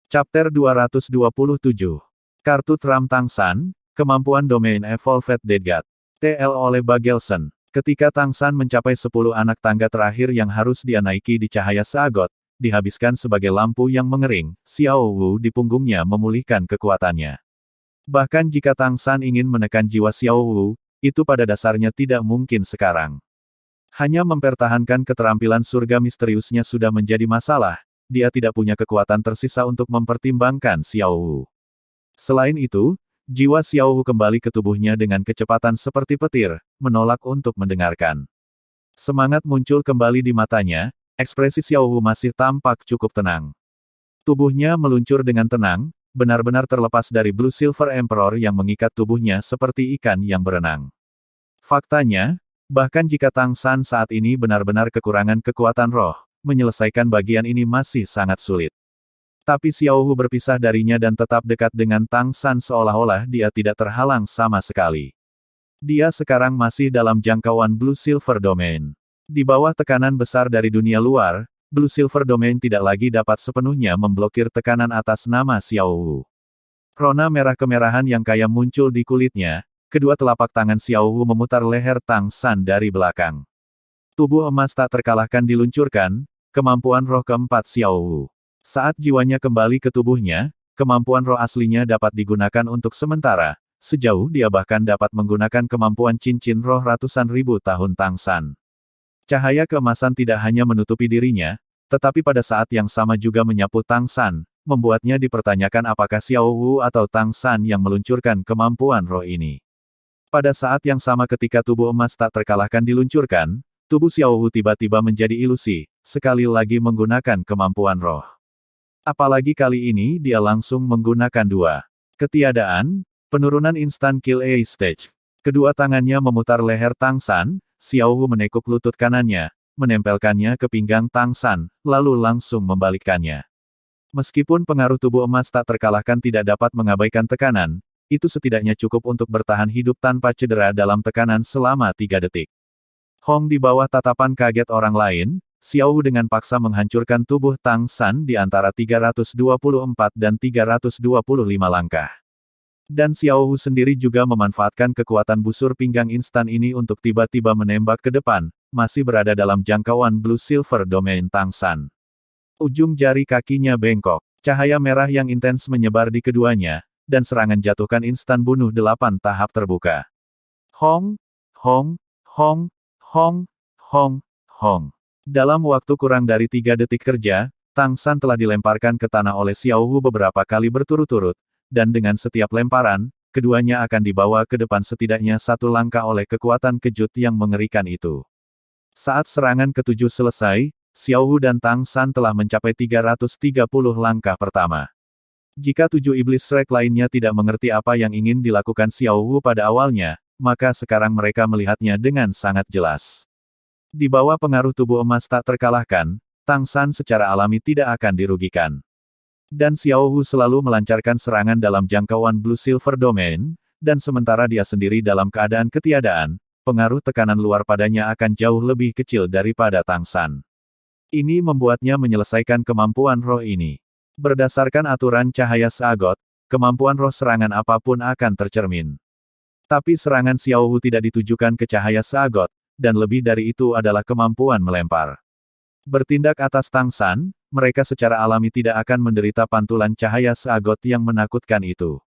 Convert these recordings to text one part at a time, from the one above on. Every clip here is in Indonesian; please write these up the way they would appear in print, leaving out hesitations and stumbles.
Chapter 227. Kartu Tram Tang San, Kemampuan Domain Evolved Dead God. TL oleh Bagelson. Ketika Tang San mencapai 10 anak tangga terakhir yang harus dia naiki di cahaya Seagot, dihabiskan sebagai lampu yang mengering, Xiao Wu di punggungnya memulihkan kekuatannya. Bahkan jika Tang San ingin menekan jiwa Xiao Wu, itu pada dasarnya tidak mungkin sekarang. Hanya mempertahankan keterampilan surga misteriusnya sudah menjadi masalah. Dia tidak punya kekuatan tersisa untuk mempertimbangkan Xiao Wu. Selain itu, jiwa Xiao Wu kembali ke tubuhnya dengan kecepatan seperti petir, menolak untuk mendengarkan. Semangat muncul kembali di matanya, ekspresi Xiao Wu masih tampak cukup tenang. Tubuhnya meluncur dengan tenang, benar-benar terlepas dari Blue Silver Emperor yang mengikat tubuhnya seperti ikan yang berenang. Faktanya, bahkan jika Tang San saat ini benar-benar kekurangan kekuatan roh, menyelesaikan bagian ini masih sangat sulit. Tapi Xiao Wu berpisah darinya dan tetap dekat dengan Tang San seolah-olah dia tidak terhalang sama sekali. Dia sekarang masih dalam jangkauan Blue Silver Domain. Di bawah tekanan besar dari dunia luar, Blue Silver Domain tidak lagi dapat sepenuhnya memblokir tekanan atas nama Xiao Wu. Rona merah kemerahan yang kaya muncul di kulitnya, kedua telapak tangan Xiao Wu memutar leher Tang San dari belakang. Tubuh emas tak terkalahkan diluncurkan, kemampuan roh keempat Xiao Wu. Saat jiwanya kembali ke tubuhnya, kemampuan roh aslinya dapat digunakan untuk sementara, sejauh dia bahkan dapat menggunakan kemampuan cincin roh ratusan ribu tahun Tang San. Cahaya keemasan tidak hanya menutupi dirinya, tetapi pada saat yang sama juga menyapu Tang San, membuatnya dipertanyakan apakah Xiao Wu atau Tang San yang meluncurkan kemampuan roh ini. Pada saat yang sama ketika tubuh emas tak terkalahkan diluncurkan, tubuh Xiao Wu tiba-tiba menjadi ilusi, sekali lagi menggunakan kemampuan roh. Apalagi kali ini dia langsung menggunakan dua. Ketiadaan, penurunan instan kill A stage. Kedua tangannya memutar leher Tang San, Xiao Wu menekuk lutut kanannya, menempelkannya ke pinggang Tang San, lalu langsung membalikkannya. Meskipun pengaruh tubuh emas tak terkalahkan tidak dapat mengabaikan tekanan, itu setidaknya cukup untuk bertahan hidup tanpa cedera dalam tekanan selama 3 detik. Hong di bawah tatapan kaget orang lain, Xiao Wu dengan paksa menghancurkan tubuh Tang San di antara 324 dan 325 langkah. Dan Xiao Wu sendiri juga memanfaatkan kekuatan busur pinggang instan ini untuk tiba-tiba menembak ke depan, masih berada dalam jangkauan Blue Silver Domain Tang San. Ujung jari kakinya bengkok, cahaya merah yang intens menyebar di keduanya, dan serangan jatuhkan instan bunuh 8 tahap terbuka. Hong, Hong, Hong, Hong, Hong, Hong. Dalam waktu kurang dari 3 detik kerja, Tang San telah dilemparkan ke tanah oleh Xiao Wu beberapa kali berturut-turut, dan dengan setiap lemparan, keduanya akan dibawa ke depan setidaknya 1 langkah oleh kekuatan kejut yang mengerikan itu. Saat serangan ke-7 selesai, Xiao Wu dan Tang San telah mencapai 330 langkah pertama. Jika 7 iblis Shrek lainnya tidak mengerti apa yang ingin dilakukan Xiao Wu pada awalnya, maka sekarang mereka melihatnya dengan sangat jelas. Di bawah pengaruh tubuh emas tak terkalahkan, Tang San secara alami tidak akan dirugikan. Dan Xiao Wu selalu melancarkan serangan dalam jangkauan Blue Silver Domain, dan sementara dia sendiri dalam keadaan ketiadaan, pengaruh tekanan luar padanya akan jauh lebih kecil daripada Tang San. Ini membuatnya menyelesaikan kemampuan roh ini. Berdasarkan aturan cahaya Seagot, kemampuan roh serangan apapun akan tercermin. Tapi serangan Xiao Wu tidak ditujukan ke cahaya Seagot, dan lebih dari itu adalah kemampuan melempar. Bertindak atas Tang San, mereka secara alami tidak akan menderita pantulan cahaya Seagot yang menakutkan itu.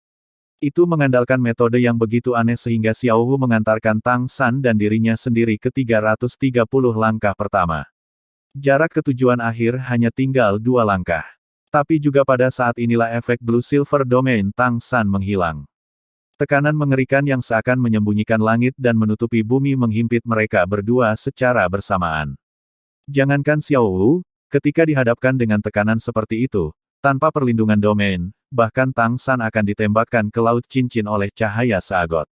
Itu mengandalkan metode yang begitu aneh sehingga Xiao Wu mengantarkan Tang San dan dirinya sendiri ke 330 langkah pertama. Jarak ke tujuan akhir hanya tinggal 2 langkah. Tapi juga pada saat inilah efek Blue Silver Domain Tang San menghilang. Tekanan mengerikan yang seakan menyembunyikan langit dan menutupi bumi menghimpit mereka berdua secara bersamaan. Jangankan Xiao Wu, ketika dihadapkan dengan tekanan seperti itu, tanpa perlindungan domain, bahkan Tang San akan ditembakkan ke laut cincin oleh cahaya Seagot.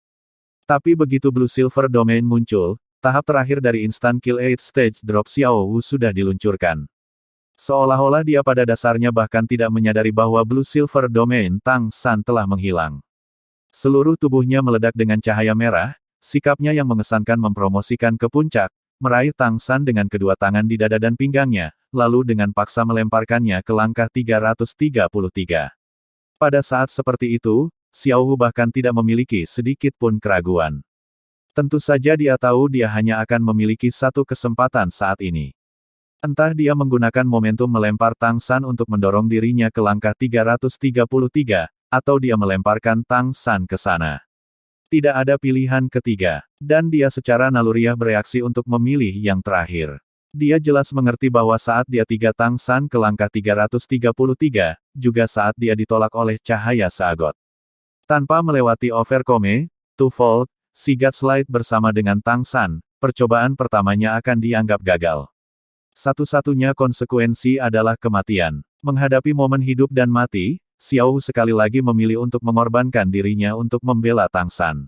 Tapi begitu Blue Silver Domain muncul, tahap terakhir dari Instant Kill 8 Stage Drop Xiao Wu sudah diluncurkan. Seolah-olah dia pada dasarnya bahkan tidak menyadari bahwa Blue Silver Domain Tang San telah menghilang. Seluruh tubuhnya meledak dengan cahaya merah, sikapnya yang mengesankan mempromosikan ke puncak, meraih Tang San dengan kedua tangan di dada dan pinggangnya, lalu dengan paksa melemparkannya ke langkah 333. Pada saat seperti itu, Xiao Wu bahkan tidak memiliki sedikit pun keraguan. Tentu saja dia tahu dia hanya akan memiliki satu kesempatan saat ini. Entah dia menggunakan momentum melempar Tang San untuk mendorong dirinya ke langkah 333, atau dia melemparkan Tang San ke sana. Tidak ada pilihan ketiga, dan dia secara naluriah bereaksi untuk memilih yang terakhir. Dia jelas mengerti bahwa saat dia tiga Tang San ke langkah 333, juga saat dia ditolak oleh cahaya seagot. Tanpa melewati overcome, two-fold, Sigat Slide bersama dengan Tang San, percobaan pertamanya akan dianggap gagal. Satu-satunya konsekuensi adalah kematian. Menghadapi momen hidup dan mati, Xiao Wu sekali lagi memilih untuk mengorbankan dirinya untuk membela Tang San.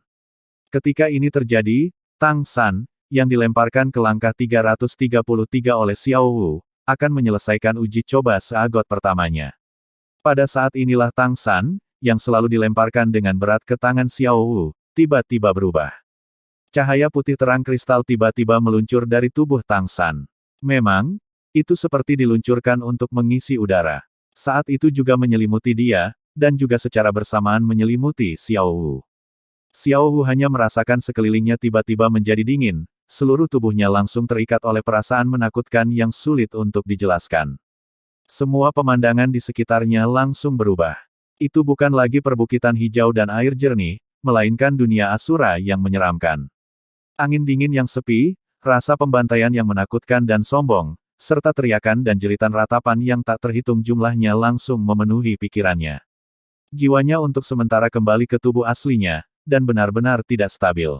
Ketika ini terjadi, Tang San, yang dilemparkan ke langkah 333 oleh Xiao Wu, akan menyelesaikan uji coba seagot pertamanya. Pada saat inilah Tang San, yang selalu dilemparkan dengan berat ke tangan Xiao Wu, tiba-tiba berubah. Cahaya putih terang kristal tiba-tiba meluncur dari tubuh Tang San. Memang, itu seperti diluncurkan untuk mengisi udara. Saat itu juga menyelimuti dia, dan juga secara bersamaan menyelimuti Xiao Wu. Xiao Wu hanya merasakan sekelilingnya tiba-tiba menjadi dingin, seluruh tubuhnya langsung terikat oleh perasaan menakutkan yang sulit untuk dijelaskan. Semua pemandangan di sekitarnya langsung berubah. Itu bukan lagi perbukitan hijau dan air jernih, melainkan dunia Asura yang menyeramkan. Angin dingin yang sepi, rasa pembantaian yang menakutkan dan sombong, serta teriakan dan jeritan ratapan yang tak terhitung jumlahnya langsung memenuhi pikirannya. Jiwanya untuk sementara kembali ke tubuh aslinya, dan benar-benar tidak stabil.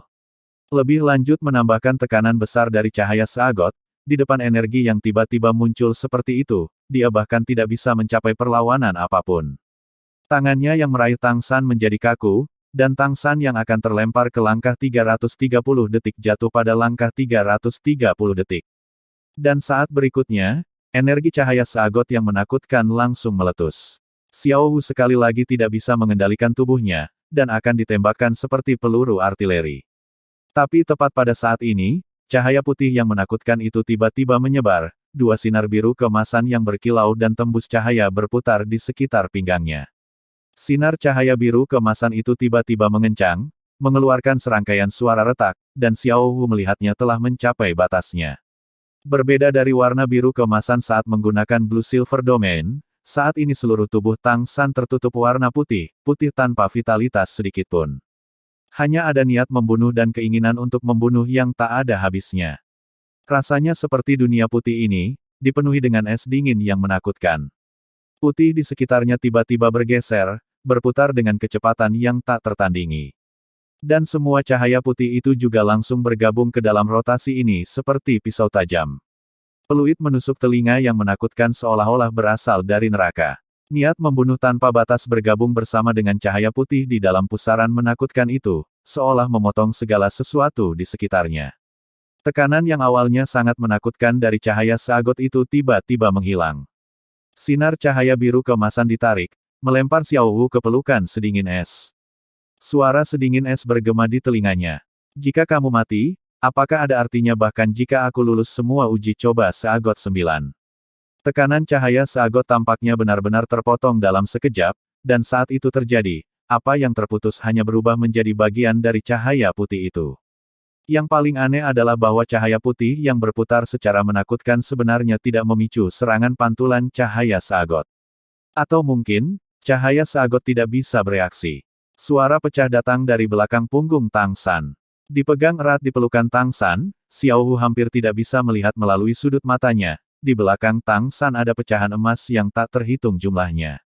Lebih lanjut menambahkan tekanan besar dari cahaya seagot, di depan energi yang tiba-tiba muncul seperti itu, dia bahkan tidak bisa mencapai perlawanan apapun. Tangannya yang meraih Tang San menjadi kaku, dan Tang San yang akan terlempar ke langkah 330 detik jatuh pada langkah 330 detik. Dan saat berikutnya, energi cahaya seagot yang menakutkan langsung meletus. Xiao Wu sekali lagi tidak bisa mengendalikan tubuhnya, dan akan ditembakkan seperti peluru artileri. Tapi tepat pada saat ini, cahaya putih yang menakutkan itu tiba-tiba menyebar, dua sinar biru keemasan yang berkilau dan tembus cahaya berputar di sekitar pinggangnya. Sinar cahaya biru keemasan itu tiba-tiba mengencang, mengeluarkan serangkaian suara retak, dan Xiao Wu melihatnya telah mencapai batasnya. Berbeda dari warna biru keemasan saat menggunakan Blue Silver Domain, saat ini seluruh tubuh Tang San tertutup warna putih, putih tanpa vitalitas sedikitpun. Hanya ada niat membunuh dan keinginan untuk membunuh yang tak ada habisnya. Rasanya seperti dunia putih ini, dipenuhi dengan es dingin yang menakutkan. Putih di sekitarnya tiba-tiba bergeser, berputar dengan kecepatan yang tak tertandingi. Dan semua cahaya putih itu juga langsung bergabung ke dalam rotasi ini seperti pisau tajam. Peluit menusuk telinga yang menakutkan seolah-olah berasal dari neraka. Niat membunuh tanpa batas bergabung bersama dengan cahaya putih di dalam pusaran menakutkan itu, seolah memotong segala sesuatu di sekitarnya. Tekanan yang awalnya sangat menakutkan dari cahaya seagot itu tiba-tiba menghilang. Sinar cahaya biru keemasan ditarik, melempar Xiao Wu ke pelukan sedingin es. Suara sedingin es bergema di telinganya. Jika kamu mati, apakah ada artinya bahkan jika aku lulus semua uji coba seagot 9? Tekanan cahaya seagot tampaknya benar-benar terpotong dalam sekejap, dan saat itu terjadi, apa yang terputus hanya berubah menjadi bagian dari cahaya putih itu. Yang paling aneh adalah bahwa cahaya putih yang berputar secara menakutkan sebenarnya tidak memicu serangan pantulan cahaya seagot. Atau mungkin, cahaya seagot tidak bisa bereaksi. Suara pecah datang dari belakang punggung Tang San. Dipegang erat di pelukan Tang San, Xiao Wu hampir tidak bisa melihat melalui sudut matanya. Di belakang Tang San ada pecahan emas yang tak terhitung jumlahnya.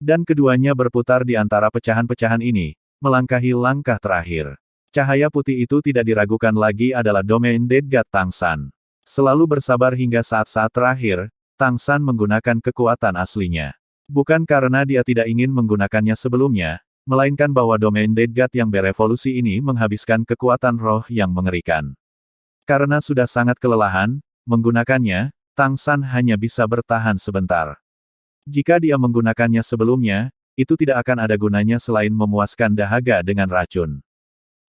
Dan keduanya berputar di antara pecahan-pecahan ini, melangkahi langkah terakhir. Cahaya putih itu tidak diragukan lagi adalah domain Dead God Tang San. Selalu bersabar hingga saat-saat terakhir, Tang San menggunakan kekuatan aslinya. Bukan karena dia tidak ingin menggunakannya sebelumnya, melainkan bahwa domain Dead God yang berevolusi ini menghabiskan kekuatan roh yang mengerikan. Karena sudah sangat kelelahan, menggunakannya, Tang San hanya bisa bertahan sebentar. Jika dia menggunakannya sebelumnya, itu tidak akan ada gunanya selain memuaskan dahaga dengan racun.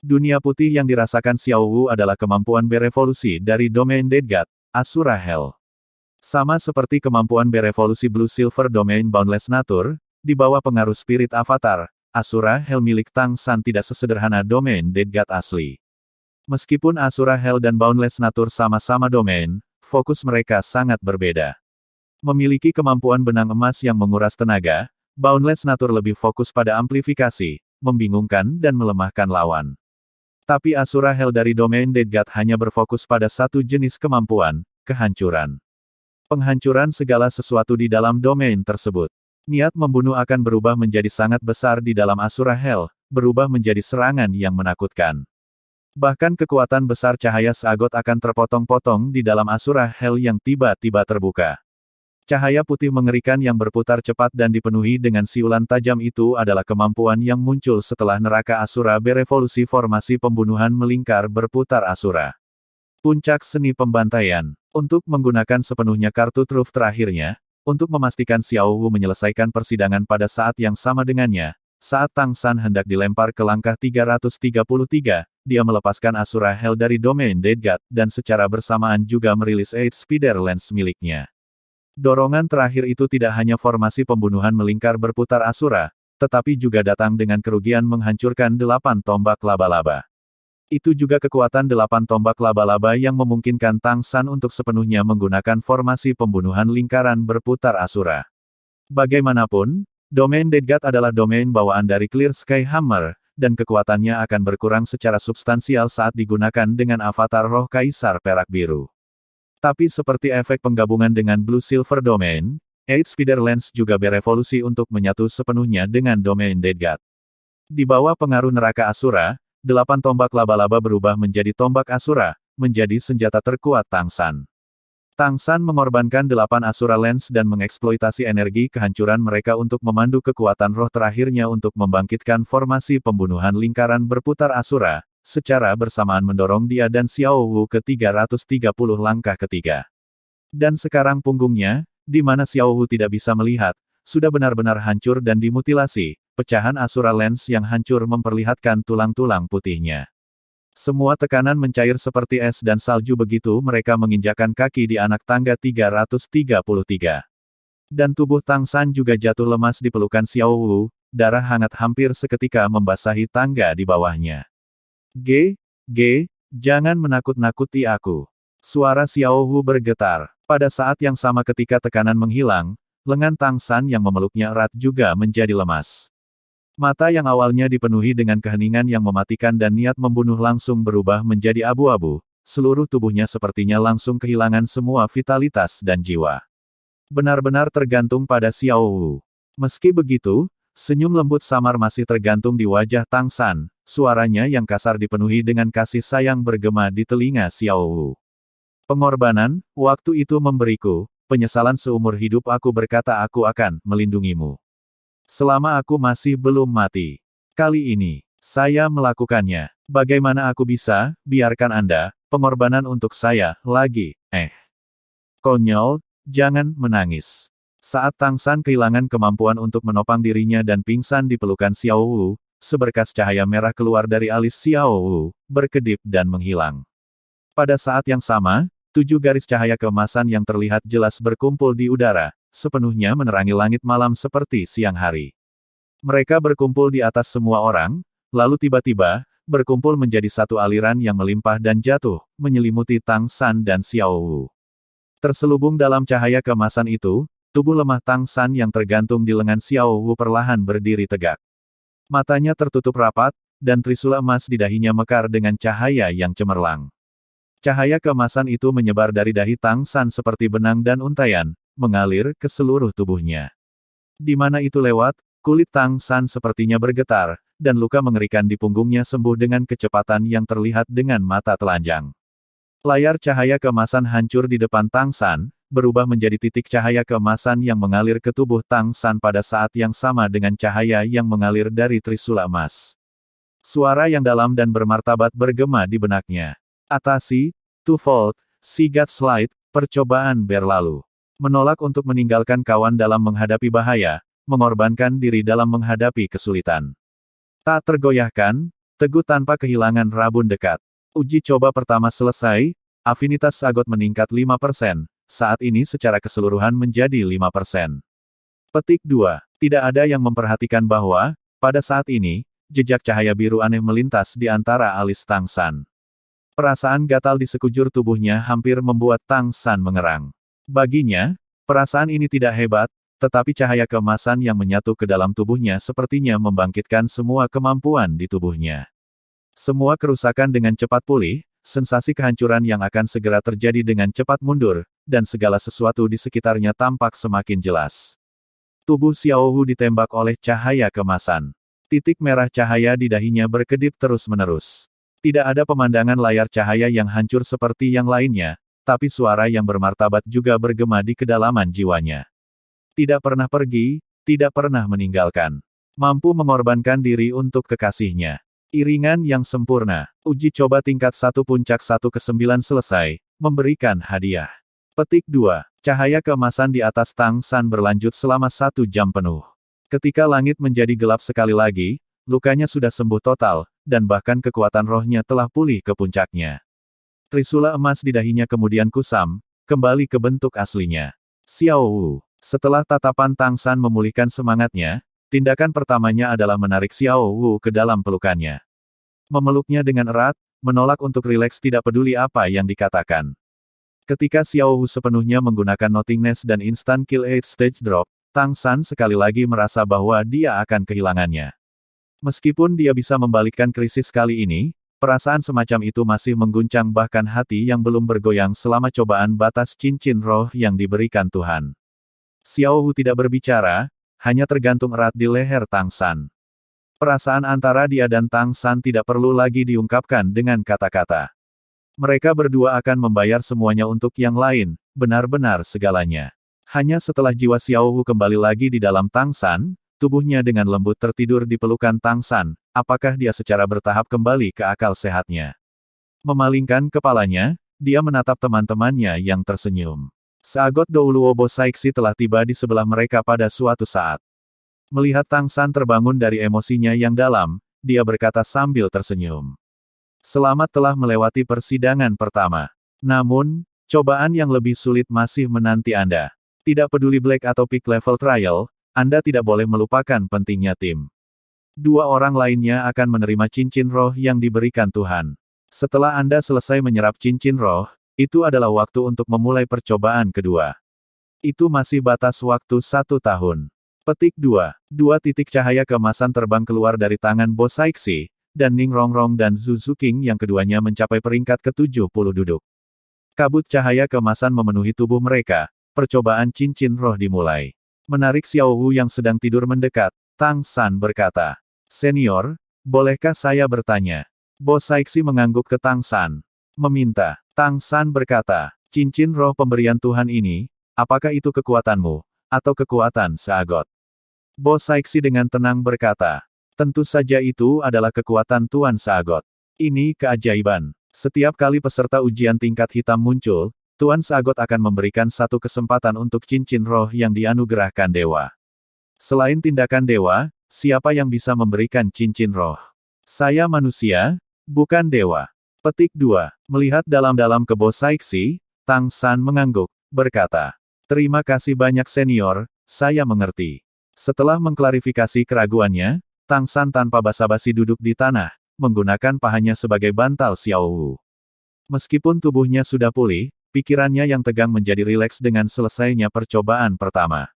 Dunia putih yang dirasakan Xiao Wu adalah kemampuan berevolusi dari domain Dead God, Asura Hell. Sama seperti kemampuan berevolusi Blue Silver Domain Boundless Nature, di bawah pengaruh spirit avatar, Asura Hell milik Tang San tidak sesederhana domain Dead God asli. Meskipun Asura Hell dan Boundless Nature sama-sama domain, fokus mereka sangat berbeda. Memiliki kemampuan benang emas yang menguras tenaga, Boundless Nature lebih fokus pada amplifikasi, membingungkan dan melemahkan lawan. Tapi Asura Hell dari domain Dead God hanya berfokus pada satu jenis kemampuan, kehancuran. Penghancuran segala sesuatu di dalam domain tersebut. Niat membunuh akan berubah menjadi sangat besar di dalam Asura Hell, berubah menjadi serangan yang menakutkan. Bahkan kekuatan besar cahaya Sagot akan terpotong-potong di dalam Asura Hell yang tiba-tiba terbuka. Cahaya putih mengerikan yang berputar cepat dan dipenuhi dengan siulan tajam itu adalah kemampuan yang muncul setelah neraka Asura berevolusi formasi pembunuhan melingkar berputar Asura. Puncak seni pembantaian. Untuk menggunakan sepenuhnya kartu truf terakhirnya, untuk memastikan Xiao Wu menyelesaikan persidangan pada saat yang sama dengannya, saat Tang San hendak dilempar ke langkah 333, dia melepaskan Asura Hell dari domain Dead God, dan secara bersamaan juga merilis 8 Spider Lens miliknya. Dorongan terakhir itu tidak hanya formasi pembunuhan melingkar berputar Asura, tetapi juga datang dengan kerugian menghancurkan 8 tombak laba-laba. Itu juga kekuatan 8 tombak laba-laba yang memungkinkan Tang San untuk sepenuhnya menggunakan formasi pembunuhan lingkaran berputar Asura. Bagaimanapun, domain Dead God adalah domain bawaan dari Clear Sky Hammer, dan kekuatannya akan berkurang secara substansial saat digunakan dengan avatar roh Kaisar Perak Biru. Tapi seperti efek penggabungan dengan Blue Silver Domain, 8 Spider Lens juga berevolusi untuk menyatu sepenuhnya dengan domain Dead God. Di bawah pengaruh neraka Asura, 8 tombak laba-laba berubah menjadi tombak Asura, menjadi senjata terkuat Tang San. Tang San mengorbankan 8 Asura Lens dan mengeksploitasi energi kehancuran mereka untuk memandu kekuatan roh terakhirnya untuk membangkitkan formasi pembunuhan lingkaran berputar Asura, secara bersamaan mendorong dia dan Xiao Wu ke 330 langkah ketiga. Dan sekarang punggungnya, di mana Xiao Wu tidak bisa melihat, sudah benar-benar hancur dan dimutilasi. Pecahan Asura Lens yang hancur memperlihatkan tulang-tulang putihnya. Semua tekanan mencair seperti es dan salju begitu mereka menginjakkan kaki di anak tangga 333. Dan tubuh Tang San juga jatuh lemas di pelukan Xiao Wu, darah hangat hampir seketika membasahi tangga di bawahnya. Jangan menakut-nakuti aku. Suara Xiao Wu bergetar. Pada saat yang sama ketika tekanan menghilang, lengan Tang San yang memeluknya erat juga menjadi lemas. Mata yang awalnya dipenuhi dengan keheningan yang mematikan dan niat membunuh langsung berubah menjadi abu-abu, seluruh tubuhnya sepertinya langsung kehilangan semua vitalitas dan jiwa. Benar-benar tergantung pada Xiao Wu. Meski begitu, senyum lembut samar masih tergantung di wajah Tang San, suaranya yang kasar dipenuhi dengan kasih sayang bergema di telinga Xiao Wu. Pengorbanan, waktu itu memberiku, penyesalan seumur hidup aku berkata aku akan melindungimu. Selama aku masih belum mati. Kali ini, saya melakukannya. Bagaimana aku bisa, biarkan Anda, pengorbanan untuk saya, lagi, Konyol, jangan menangis. Saat Tang San kehilangan kemampuan untuk menopang dirinya dan pingsan di pelukan Xiao Wu, seberkas cahaya merah keluar dari alis Xiao Wu, berkedip dan menghilang. Pada saat yang sama, 7 garis cahaya keemasan yang terlihat jelas berkumpul di udara, sepenuhnya menerangi langit malam seperti siang hari. Mereka berkumpul di atas semua orang, lalu tiba-tiba, berkumpul menjadi satu aliran yang melimpah dan jatuh, menyelimuti Tang San dan Xiao Wu. Terselubung dalam cahaya keemasan itu, tubuh lemah Tang San yang tergantung di lengan Xiao Wu perlahan berdiri tegak. Matanya tertutup rapat, dan trisula emas di dahinya mekar dengan cahaya yang cemerlang. Cahaya keemasan itu menyebar dari dahi Tang San seperti benang dan untaian, mengalir ke seluruh tubuhnya. Di mana itu lewat, kulit Tang San sepertinya bergetar, dan luka mengerikan di punggungnya sembuh dengan kecepatan yang terlihat dengan mata telanjang. Layar cahaya keemasan hancur di depan Tang San, berubah menjadi titik cahaya keemasan yang mengalir ke tubuh Tang San pada saat yang sama dengan cahaya yang mengalir dari trisula emas. Suara yang dalam dan bermartabat bergema di benaknya. Atasi, Twofold, Sigat Slide, percobaan berlalu. Menolak untuk meninggalkan kawan dalam menghadapi bahaya, mengorbankan diri dalam menghadapi kesulitan. Tak tergoyahkan, teguh tanpa kehilangan rabun dekat. Uji coba pertama selesai, afinitas Sagot meningkat 5%, saat ini secara keseluruhan menjadi 5%. Petik 2. Tidak ada yang memperhatikan bahwa, pada saat ini, jejak cahaya biru aneh melintas di antara alis Tang San. Perasaan gatal di sekujur tubuhnya hampir membuat Tang San mengerang. Baginya, perasaan ini tidak hebat, tetapi cahaya keemasan yang menyatu ke dalam tubuhnya sepertinya membangkitkan semua kemampuan di tubuhnya. Semua kerusakan dengan cepat pulih, sensasi kehancuran yang akan segera terjadi dengan cepat mundur, dan segala sesuatu di sekitarnya tampak semakin jelas. Tubuh Xiao Wu ditembak oleh cahaya keemasan. Titik merah cahaya di dahinya berkedip terus-menerus. Tidak ada pemandangan layar cahaya yang hancur seperti yang lainnya, tapi suara yang bermartabat juga bergema di kedalaman jiwanya. Tidak pernah pergi, tidak pernah meninggalkan. Mampu mengorbankan diri untuk kekasihnya. Iringan yang sempurna. Uji coba tingkat 1 puncak 1 ke 9 selesai, memberikan hadiah. Petik 2. Cahaya keemasan di atas Tang San berlanjut selama 1 jam penuh. Ketika langit menjadi gelap sekali lagi, lukanya sudah sembuh total, dan bahkan kekuatan rohnya telah pulih ke puncaknya. Trisula emas di dahinya kemudian kusam, kembali ke bentuk aslinya. Xiao Wu. Setelah tatapan Tang San memulihkan semangatnya, tindakan pertamanya adalah menarik Xiao Wu ke dalam pelukannya. Memeluknya dengan erat, menolak untuk rileks tidak peduli apa yang dikatakan. Ketika Xiao Wu sepenuhnya menggunakan Nothingness dan Instant Kill 8 Stage Drop, Tang San sekali lagi merasa bahwa dia akan kehilangannya. Meskipun dia bisa membalikkan krisis kali ini, perasaan semacam itu masih mengguncang bahkan hati yang belum bergoyang selama cobaan batas cincin roh yang diberikan Tuhan. Xiao Wu tidak berbicara, hanya tergantung erat di leher Tang San. Perasaan antara dia dan Tang San tidak perlu lagi diungkapkan dengan kata-kata. Mereka berdua akan membayar semuanya untuk yang lain, benar-benar segalanya. Hanya setelah jiwa Xiao Wu kembali lagi di dalam Tang San, tubuhnya dengan lembut tertidur di pelukan Tang San, apakah dia secara bertahap kembali ke akal sehatnya. Memalingkan kepalanya, dia menatap teman-temannya yang tersenyum. Seagot Douluo Bosaiksi telah tiba di sebelah mereka pada suatu saat. Melihat Tang San terbangun dari emosinya yang dalam, dia berkata sambil tersenyum. Selamat telah melewati persidangan pertama. Namun, cobaan yang lebih sulit masih menanti Anda. Tidak peduli Black atau Peak Level Trial, Anda tidak boleh melupakan pentingnya tim. 2 orang lainnya akan menerima cincin roh yang diberikan Tuhan. Setelah Anda selesai menyerap cincin roh, itu adalah waktu untuk memulai percobaan kedua. Itu masih batas waktu 1 tahun. Petik 2. 2 titik cahaya keemasan terbang keluar dari tangan Bosaiksi, dan Ning Rongrong dan Zhu Zuqing yang keduanya mencapai peringkat ke-70 duduk. Kabut cahaya keemasan memenuhi tubuh mereka, percobaan cincin roh dimulai. Menarik Xiao Wu yang sedang tidur mendekat, Tang San berkata, "Senior, bolehkah saya bertanya?" Bosaiksi mengangguk ke Tang San. Meminta. Tang San berkata, "Cincin roh pemberian Tuhan ini, apakah itu kekuatanmu, atau kekuatan Seagot?" Bosaiksi dengan tenang berkata, "Tentu saja itu adalah kekuatan Tuan Seagot. Ini keajaiban. Setiap kali peserta ujian tingkat hitam muncul, Tuan Seagot akan memberikan satu kesempatan untuk cincin roh yang dianugerahkan dewa. Selain tindakan dewa, siapa yang bisa memberikan cincin roh? Saya manusia, bukan dewa." Petik 2. Melihat dalam-dalam ke Bosaiksi, Tang San mengangguk, berkata, "Terima kasih banyak senior, saya mengerti." Setelah mengklarifikasi keraguannya, Tang San tanpa basa-basi duduk di tanah, menggunakan pahanya sebagai bantal Xiao Wu. Meskipun tubuhnya sudah pulih, pikirannya yang tegang menjadi rileks dengan selesainya percobaan pertama.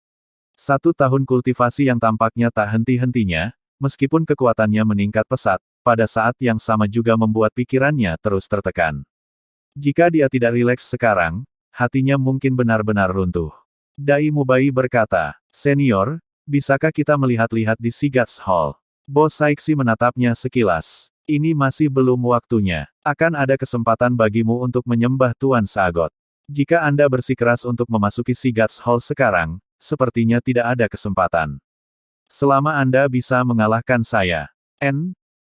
1 tahun kultivasi yang tampaknya tak henti-hentinya, meskipun kekuatannya meningkat pesat, pada saat yang sama juga membuat pikirannya terus tertekan. Jika dia tidak rileks sekarang, hatinya mungkin benar-benar runtuh. Dai Mubai berkata, "Senior, bisakah kita melihat-lihat di Sigats Hall?" Bosaiksi menatapnya sekilas. "Ini masih belum waktunya. Akan ada kesempatan bagimu untuk menyembah Tuan Seagot. Jika Anda bersikeras untuk memasuki Sigats Hall sekarang, sepertinya tidak ada kesempatan. Selama Anda bisa mengalahkan saya,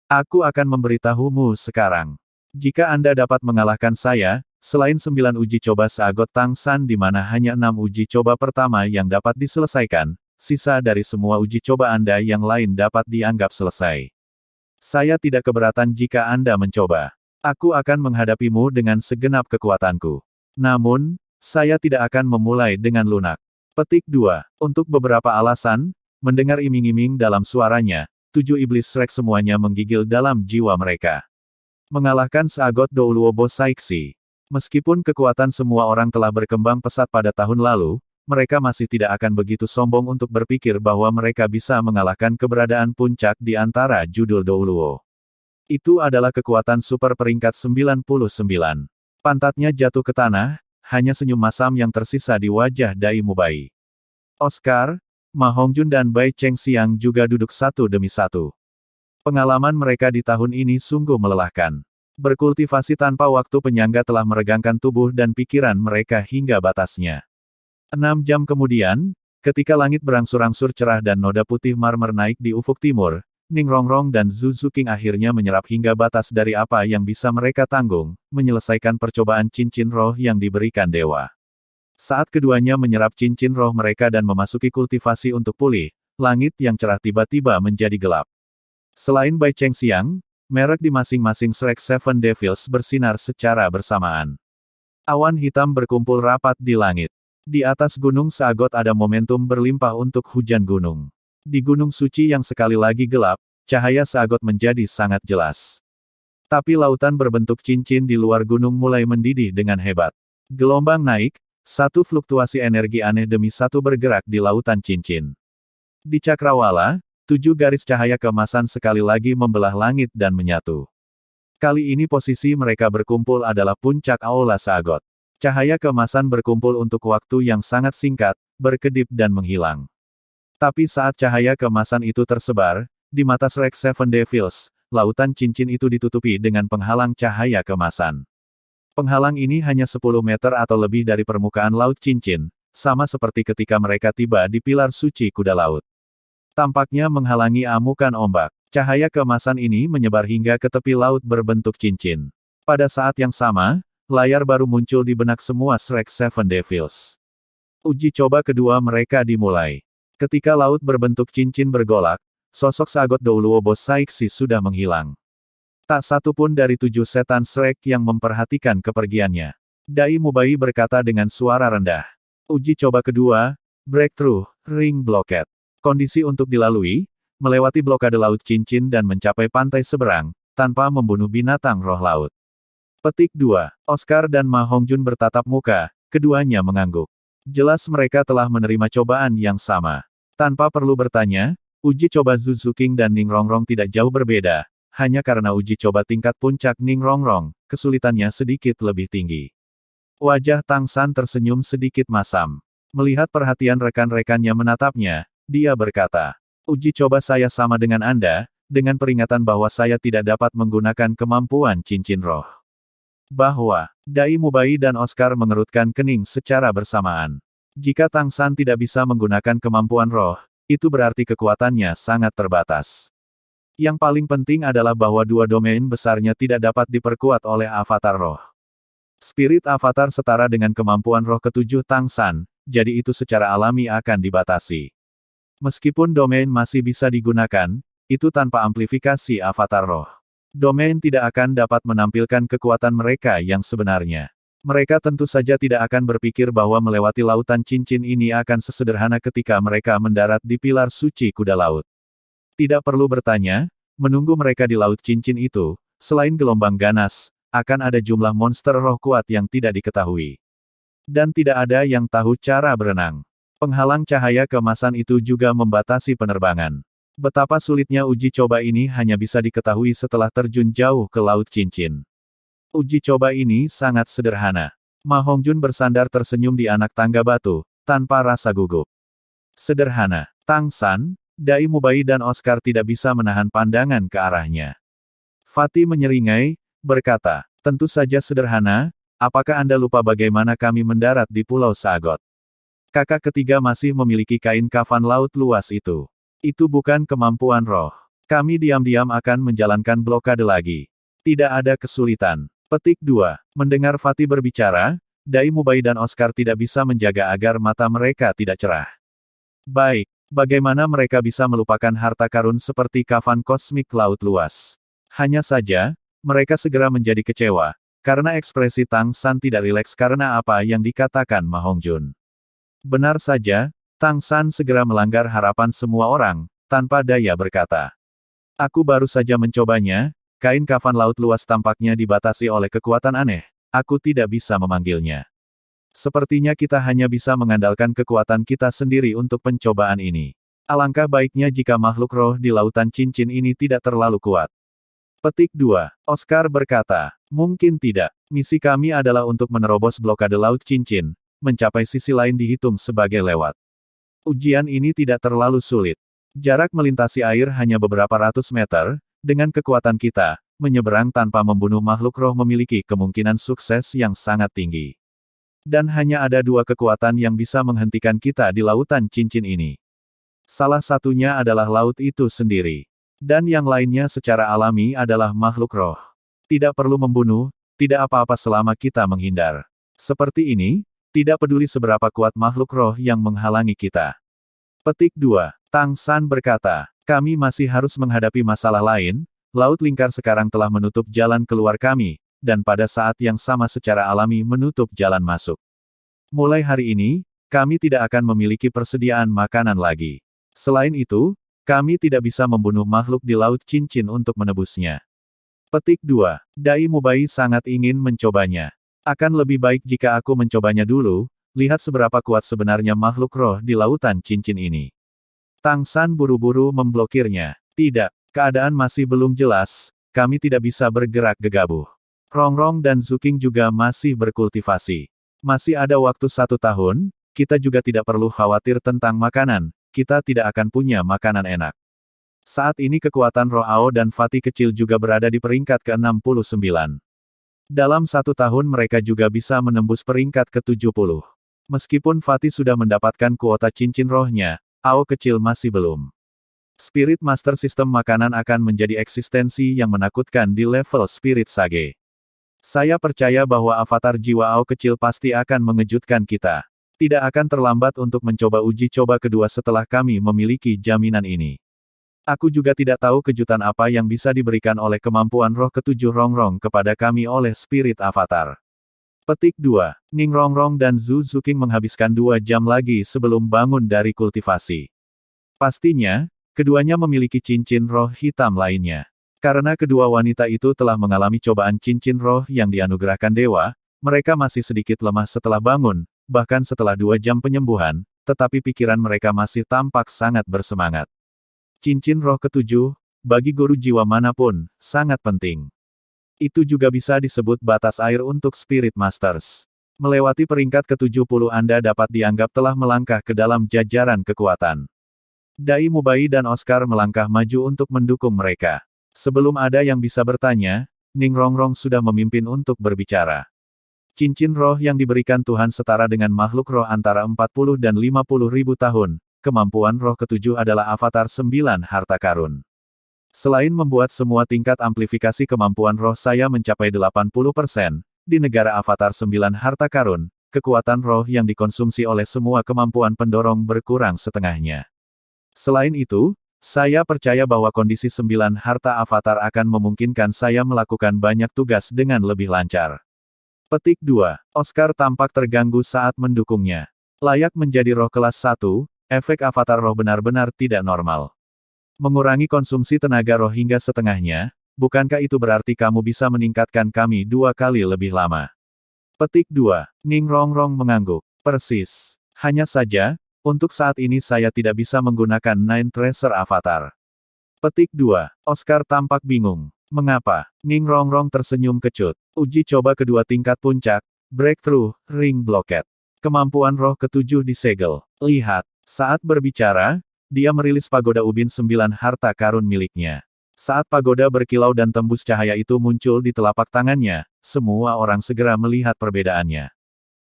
aku akan memberitahumu sekarang. Jika Anda dapat mengalahkan saya, selain 9 uji coba Seagot Tang San di mana hanya 6 uji coba pertama yang dapat diselesaikan, sisa dari semua uji coba Anda yang lain dapat dianggap selesai. Saya tidak keberatan jika Anda mencoba. Aku akan menghadapimu dengan segenap kekuatanku. Namun, saya tidak akan memulai dengan lunak. Petik 2. Untuk beberapa alasan, mendengar iming-iming dalam suaranya, 7 iblis Shrek semuanya menggigil dalam jiwa mereka. Mengalahkan Seagot Douluo Boss Saiksi. Meskipun kekuatan semua orang telah berkembang pesat pada tahun lalu, mereka masih tidak akan begitu sombong untuk berpikir bahwa mereka bisa mengalahkan keberadaan puncak di antara judul Douluo. Itu adalah kekuatan super peringkat 99. Pantatnya jatuh ke tanah, hanya senyum masam yang tersisa di wajah Dai Mubai. Oscar, Ma Hongjun dan Bai Chengxiang juga duduk satu demi satu. Pengalaman mereka di tahun ini sungguh melelahkan. Berkultivasi tanpa waktu penyangga telah meregangkan tubuh dan pikiran mereka hingga batasnya. 6 jam kemudian, ketika langit berangsur-angsur cerah dan noda putih marmer naik di ufuk timur, Ning Rongrong dan Zhu Zuqing akhirnya menyerap hingga batas dari apa yang bisa mereka tanggung, menyelesaikan percobaan cincin roh yang diberikan dewa. Saat keduanya menyerap cincin roh mereka dan memasuki kultivasi untuk pulih, langit yang cerah tiba-tiba menjadi gelap. Selain Bai Chengxiang, merek di masing-masing Shrek Seven Devils bersinar secara bersamaan. Awan hitam berkumpul rapat di langit. Di atas Gunung Seagot ada momentum berlimpah untuk hujan gunung. Di Gunung Suci yang sekali lagi gelap, cahaya Seagot menjadi sangat jelas. Tapi lautan berbentuk cincin di luar gunung mulai mendidih dengan hebat. Gelombang naik, satu fluktuasi energi aneh demi satu bergerak di lautan cincin. Di Cakrawala, 7 garis cahaya keemasan sekali lagi membelah langit dan menyatu. Kali ini posisi mereka berkumpul adalah puncak Aula Seagot. Cahaya keemasan berkumpul untuk waktu yang sangat singkat, berkedip dan menghilang. Tapi saat cahaya keemasan itu tersebar, di mata Shrek Seven Devils, lautan cincin itu ditutupi dengan penghalang cahaya keemasan. Penghalang ini hanya 10 meter atau lebih dari permukaan laut cincin, sama seperti ketika mereka tiba di pilar suci kuda laut. Tampaknya menghalangi amukan ombak. Cahaya keemasan ini menyebar hingga ke tepi laut berbentuk cincin. Pada saat yang sama, layar baru muncul di benak semua Shrek Seven Devils. Uji coba kedua mereka dimulai. Ketika laut berbentuk cincin bergolak, sosok Seagot Douluo Boss Saiksi sudah menghilang. Tak satu pun dari 7 setan Shrek yang memperhatikan kepergiannya. Dai Mubai berkata dengan suara rendah. Uji coba kedua, Breakthrough, Ring Blockade. Kondisi untuk dilalui, melewati blokade laut cincin dan mencapai pantai seberang, tanpa membunuh binatang roh laut. Petik 2. Oscar dan Ma Hongjun bertatap muka, keduanya mengangguk. Jelas mereka telah menerima cobaan yang sama. Tanpa perlu bertanya, uji coba Zhu Zuqing dan Ning Rongrong tidak jauh berbeda, hanya karena uji coba tingkat puncak Ning Rongrong, kesulitannya sedikit lebih tinggi. Wajah Tang San tersenyum sedikit masam. Melihat perhatian rekan-rekannya menatapnya, dia berkata, uji coba saya sama dengan Anda, dengan peringatan bahwa saya tidak dapat menggunakan kemampuan cincin roh. Bahwa, Dai Mubai dan Oscar mengerutkan kening secara bersamaan. Jika Tang San tidak bisa menggunakan kemampuan roh, itu berarti kekuatannya sangat terbatas. Yang paling penting adalah bahwa dua domain besarnya tidak dapat diperkuat oleh avatar roh. Spirit avatar setara dengan kemampuan roh ketujuh Tang San, jadi itu secara alami akan dibatasi. Meskipun domain masih bisa digunakan, itu tanpa amplifikasi avatar roh. Domain tidak akan dapat menampilkan kekuatan mereka yang sebenarnya. Mereka tentu saja tidak akan berpikir bahwa melewati lautan cincin ini akan sesederhana ketika mereka mendarat di pilar suci kuda laut. Tidak perlu bertanya, menunggu mereka di laut cincin itu, selain gelombang ganas, akan ada jumlah monster roh kuat yang tidak diketahui. Dan tidak ada yang tahu cara berenang. Penghalang cahaya keemasan itu juga membatasi penerbangan. Betapa sulitnya uji coba ini hanya bisa diketahui setelah terjun jauh ke laut cincin. Uji coba ini sangat sederhana. Ma Hongjun bersandar tersenyum di anak tangga batu, tanpa rasa gugup. Sederhana. Tang San, Dai Mubai dan Oscar tidak bisa menahan pandangan ke arahnya. Fatih menyeringai, berkata, tentu saja sederhana, apakah Anda lupa bagaimana kami mendarat di Pulau Seagot? Kakak ketiga masih memiliki kain kafan laut luas itu. Itu bukan kemampuan roh. Kami diam-diam akan menjalankan blokade lagi. Tidak ada kesulitan. Petik 2. Mendengar Fatih berbicara, Dai Mubai dan Oscar tidak bisa menjaga agar mata mereka tidak cerah. Baik, bagaimana mereka bisa melupakan harta karun seperti kafan kosmik laut luas? Hanya saja, mereka segera menjadi kecewa, Karena ekspresi Tang San tidak rileks karena apa yang dikatakan Ma Hongjun. Benar saja, Tang San segera melanggar harapan semua orang, tanpa daya berkata. Aku baru saja mencobanya, kain kafan laut luas tampaknya dibatasi oleh kekuatan aneh, aku tidak bisa memanggilnya. Sepertinya kita hanya bisa mengandalkan kekuatan kita sendiri untuk pencobaan ini. Alangkah baiknya jika makhluk roh di lautan cincin ini tidak terlalu kuat. Petik 2. Oscar berkata, mungkin tidak. Misi kami adalah untuk menerobos blokade laut cincin, mencapai sisi lain dihitung sebagai lewat. Ujian ini tidak terlalu sulit. Jarak melintasi air hanya beberapa ratus meter, dengan kekuatan kita, menyeberang tanpa membunuh makhluk roh memiliki kemungkinan sukses yang sangat tinggi. Dan hanya ada dua kekuatan yang bisa menghentikan kita di lautan cincin ini. Salah satunya adalah laut itu sendiri. Dan yang lainnya secara alami adalah makhluk roh. Tidak perlu membunuh, tidak apa-apa selama kita menghindar. Seperti ini, tidak peduli seberapa kuat makhluk roh yang menghalangi kita. Petik 2. Tang San berkata, kami masih harus menghadapi masalah lain, Laut Lingkar sekarang telah menutup jalan keluar kami, dan pada saat yang sama secara alami menutup jalan masuk. Mulai hari ini, kami tidak akan memiliki persediaan makanan lagi. Selain itu, kami tidak bisa membunuh makhluk di Laut Cincin untuk menebusnya. Petik 2. Dai Mubai sangat ingin mencobanya. Akan lebih baik jika aku mencobanya dulu, lihat seberapa kuat sebenarnya makhluk roh di lautan cincin ini. Tang San buru-buru memblokirnya. Tidak, keadaan masih belum jelas, kami tidak bisa bergerak gegabah. Rongrong dan Zuking juga masih berkultivasi. Masih ada waktu 1 tahun, kita juga tidak perlu khawatir tentang makanan, kita tidak akan punya makanan enak. Saat ini kekuatan Roh Ao dan Fatih kecil juga berada di peringkat ke-69. Dalam 1 tahun mereka juga bisa menembus peringkat ke-70. Meskipun Fatih sudah mendapatkan kuota cincin rohnya, Ao kecil masih belum. Spirit Master sistem makanan akan menjadi eksistensi yang menakutkan di level Spirit Sage. Saya percaya bahwa avatar jiwa Ao kecil pasti akan mengejutkan kita. Tidak akan terlambat untuk mencoba uji coba kedua setelah kami memiliki jaminan ini. Aku juga tidak tahu kejutan apa yang bisa diberikan oleh kemampuan roh ketujuh Rongrong kepada kami oleh Spirit Avatar. Petik 2. Ning Rongrong dan Zhu Zuking menghabiskan 2 jam lagi sebelum bangun dari kultivasi. Pastinya, keduanya memiliki cincin roh hitam lainnya. Karena kedua wanita itu telah mengalami cobaan cincin roh yang dianugerahkan dewa, mereka masih sedikit lemah setelah bangun, bahkan setelah 2 jam penyembuhan, tetapi pikiran mereka masih tampak sangat bersemangat. Cincin roh ketujuh, bagi guru jiwa manapun, sangat penting. Itu juga bisa disebut batas air untuk Spirit Masters. Melewati peringkat ke-70 Anda dapat dianggap telah melangkah ke dalam jajaran kekuatan. Dai Mubai dan Oscar melangkah maju untuk mendukung mereka. Sebelum ada yang bisa bertanya, Ning Rongrong sudah memimpin untuk berbicara. Cincin roh yang diberikan Tuhan setara dengan makhluk roh antara 40 dan 50 ribu tahun. Kemampuan roh ketujuh adalah avatar 9 harta karun. Selain membuat semua tingkat amplifikasi kemampuan roh saya mencapai 80%, di negara avatar 9 harta karun, kekuatan roh yang dikonsumsi oleh semua kemampuan pendorong berkurang setengahnya. Selain itu, saya percaya bahwa kondisi 9 harta avatar akan memungkinkan saya melakukan banyak tugas dengan lebih lancar. Petik 2. Oscar tampak terganggu saat mendukungnya. Layak menjadi roh kelas 1, efek avatar roh benar-benar tidak normal. Mengurangi konsumsi tenaga roh hingga setengahnya, bukankah itu berarti kamu bisa meningkatkan kami 2 kali lebih lama? Petik 2. Ning Rongrong mengangguk. Persis. Hanya saja, untuk saat ini saya tidak bisa menggunakan Nine Tracer Avatar. Petik 2. Oscar tampak bingung. Mengapa? Ning Rongrong tersenyum kecut. Uji coba kedua tingkat puncak, Breakthrough, Ring Blockade. Kemampuan roh ketujuh disegel. Lihat. Saat berbicara, dia merilis pagoda ubin 9 harta karun miliknya. Saat pagoda berkilau dan tembus cahaya itu muncul di telapak tangannya, semua orang segera melihat perbedaannya.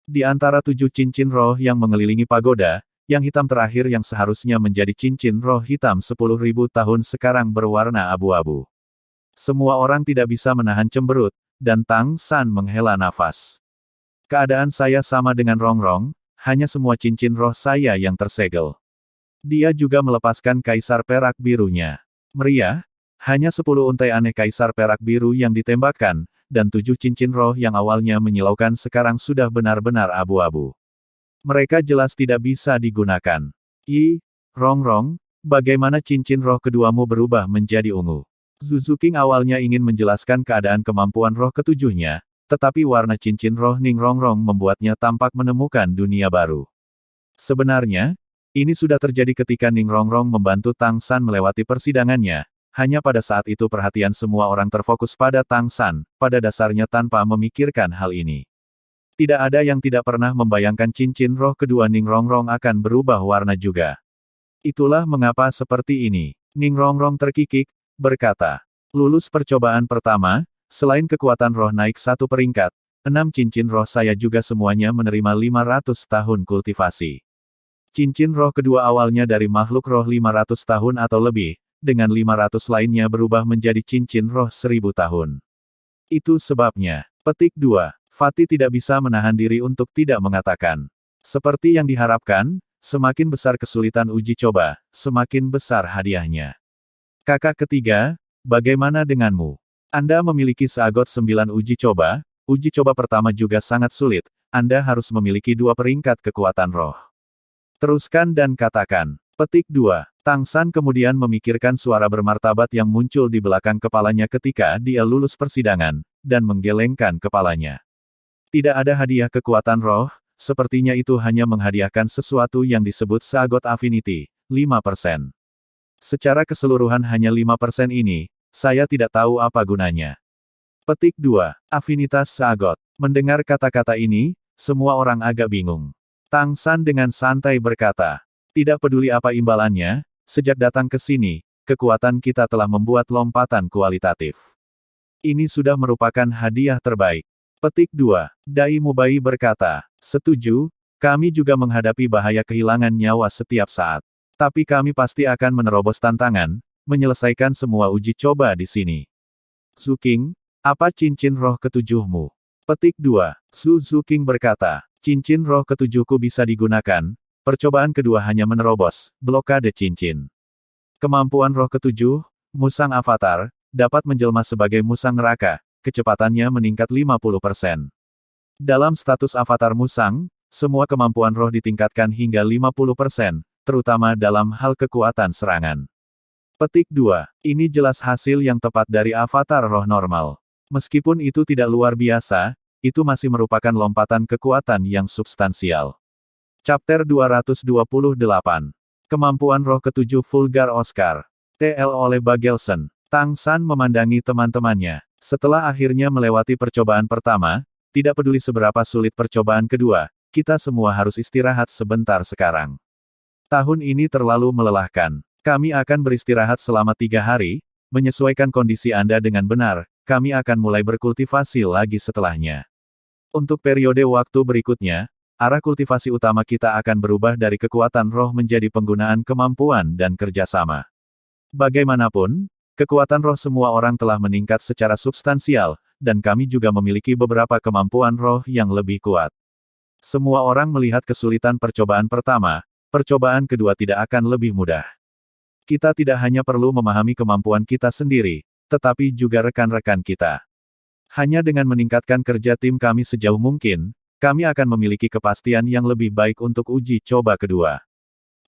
Di antara 7 cincin roh yang mengelilingi pagoda, yang hitam terakhir yang seharusnya menjadi cincin roh hitam 10.000 tahun sekarang berwarna abu-abu. Semua orang tidak bisa menahan cemberut, dan Tang San menghela nafas. Keadaan saya sama dengan Rongrong, hanya semua cincin roh saya yang tersegel. Dia juga melepaskan kaisar perak birunya. Meriah, hanya 10 untai aneh kaisar perak biru yang ditembakkan, dan 7 cincin roh yang awalnya menyilaukan sekarang sudah benar-benar abu-abu. Mereka jelas tidak bisa digunakan. Rongrong, bagaimana cincin roh keduamu berubah menjadi ungu? Zhu King awalnya ingin menjelaskan keadaan kemampuan roh ketujuhnya, tetapi warna cincin roh Ning Rongrong membuatnya tampak menemukan dunia baru. Sebenarnya, ini sudah terjadi ketika Ning Rongrong membantu Tang San melewati persidangannya, hanya pada saat itu perhatian semua orang terfokus pada Tang San, pada dasarnya tanpa memikirkan hal ini. Tidak ada yang tidak pernah membayangkan cincin roh kedua Ning Rongrong akan berubah warna juga. Itulah mengapa seperti ini. Ning Rongrong terkikik, berkata. Lulus percobaan pertama, selain kekuatan roh naik 1 peringkat, 6 cincin roh saya juga semuanya menerima 500 tahun kultivasi. Cincin roh kedua awalnya dari makhluk roh 500 tahun atau lebih, dengan 500 lainnya berubah menjadi cincin roh 1000 tahun. Itu sebabnya. Petik 2. Fatih tidak bisa menahan diri untuk tidak mengatakan. Seperti yang diharapkan, semakin besar kesulitan uji coba, semakin besar hadiahnya. Kakak ketiga, bagaimana denganmu? Anda memiliki seagot 9 uji coba pertama juga sangat sulit, Anda harus memiliki 2 peringkat kekuatan roh. Teruskan dan katakan. Petik 2. Tang San kemudian memikirkan suara bermartabat yang muncul di belakang kepalanya ketika dia lulus persidangan, dan menggelengkan kepalanya. Tidak ada hadiah kekuatan roh, sepertinya itu hanya menghadiahkan sesuatu yang disebut seagot affinity, 5%. Secara keseluruhan hanya 5% ini, saya tidak tahu apa gunanya. Petik 2. Afinitas seagot. Mendengar kata-kata ini, semua orang agak bingung. Tang San dengan santai berkata, tidak peduli apa imbalannya, sejak datang ke sini, kekuatan kita telah membuat lompatan kualitatif. Ini sudah merupakan hadiah terbaik. Petik 2. Dai Mubai berkata, setuju, kami juga menghadapi bahaya kehilangan nyawa setiap saat. Tapi kami pasti akan menerobos tantangan, menyelesaikan semua uji coba di sini. Zhu King, apa cincin roh ketujuhmu? Petik 2. Zhu King berkata, cincin roh ketujuhku bisa digunakan, percobaan kedua hanya menerobos, blokade cincin. Kemampuan roh ketujuh, Musang Avatar, dapat menjelma sebagai Musang Neraka, kecepatannya meningkat 50%. Dalam status Avatar Musang, semua kemampuan roh ditingkatkan hingga 50%, terutama dalam hal kekuatan serangan. Petik 2. Ini jelas hasil yang tepat dari Avatar roh normal. Meskipun itu tidak luar biasa, itu masih merupakan lompatan kekuatan yang substansial. Chapter 228. Kemampuan roh ketujuh Vulgar Oscar. TL oleh Bagelson. Tang San memandangi teman-temannya. Setelah akhirnya melewati percobaan pertama, tidak peduli seberapa sulit percobaan kedua, kita semua harus istirahat sebentar sekarang. Tahun ini terlalu melelahkan. Kami akan beristirahat selama 3 hari, menyesuaikan kondisi Anda dengan benar, kami akan mulai berkultivasi lagi setelahnya. Untuk periode waktu berikutnya, arah kultivasi utama kita akan berubah dari kekuatan roh menjadi penggunaan kemampuan dan kerjasama. Bagaimanapun, kekuatan roh semua orang telah meningkat secara substansial, dan kami juga memiliki beberapa kemampuan roh yang lebih kuat. Semua orang melihat kesulitan percobaan pertama, percobaan kedua tidak akan lebih mudah. Kita tidak hanya perlu memahami kemampuan kita sendiri, tetapi juga rekan-rekan kita. Hanya dengan meningkatkan kerja tim kami sejauh mungkin, kami akan memiliki kepastian yang lebih baik untuk uji coba kedua.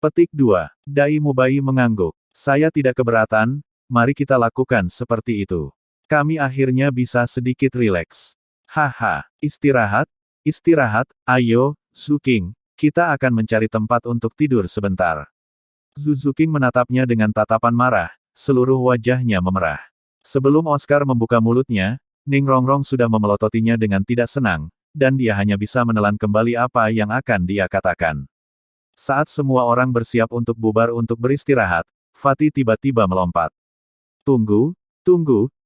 Petik 2. Dai Mubai mengangguk. Saya tidak keberatan, mari kita lakukan seperti itu. Kami akhirnya bisa sedikit rileks. Haha, istirahat, istirahat, ayo, Zhu King, kita akan mencari tempat untuk tidur sebentar. Zhu King menatapnya dengan tatapan marah, seluruh wajahnya memerah. Sebelum Oscar membuka mulutnya, Ning Rongrong sudah memelototinya dengan tidak senang, dan dia hanya bisa menelan kembali apa yang akan dia katakan. Saat semua orang bersiap untuk bubar untuk beristirahat, Fatih tiba-tiba melompat. Tunggu,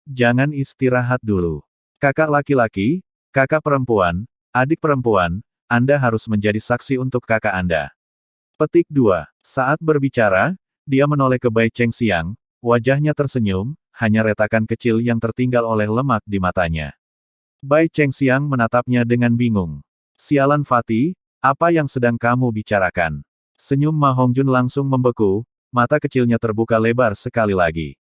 jangan istirahat dulu. Kakak laki-laki, kakak perempuan, adik perempuan, Anda harus menjadi saksi untuk kakak Anda. Petik 2. Saat berbicara, dia menoleh ke Bai Chengxiang, wajahnya tersenyum, hanya retakan kecil yang tertinggal oleh lemak di matanya. Bai Chengxiang menatapnya dengan bingung. Sialan Fatih, apa yang sedang kamu bicarakan? Senyum Ma Hongjun langsung membeku, mata kecilnya terbuka lebar sekali lagi.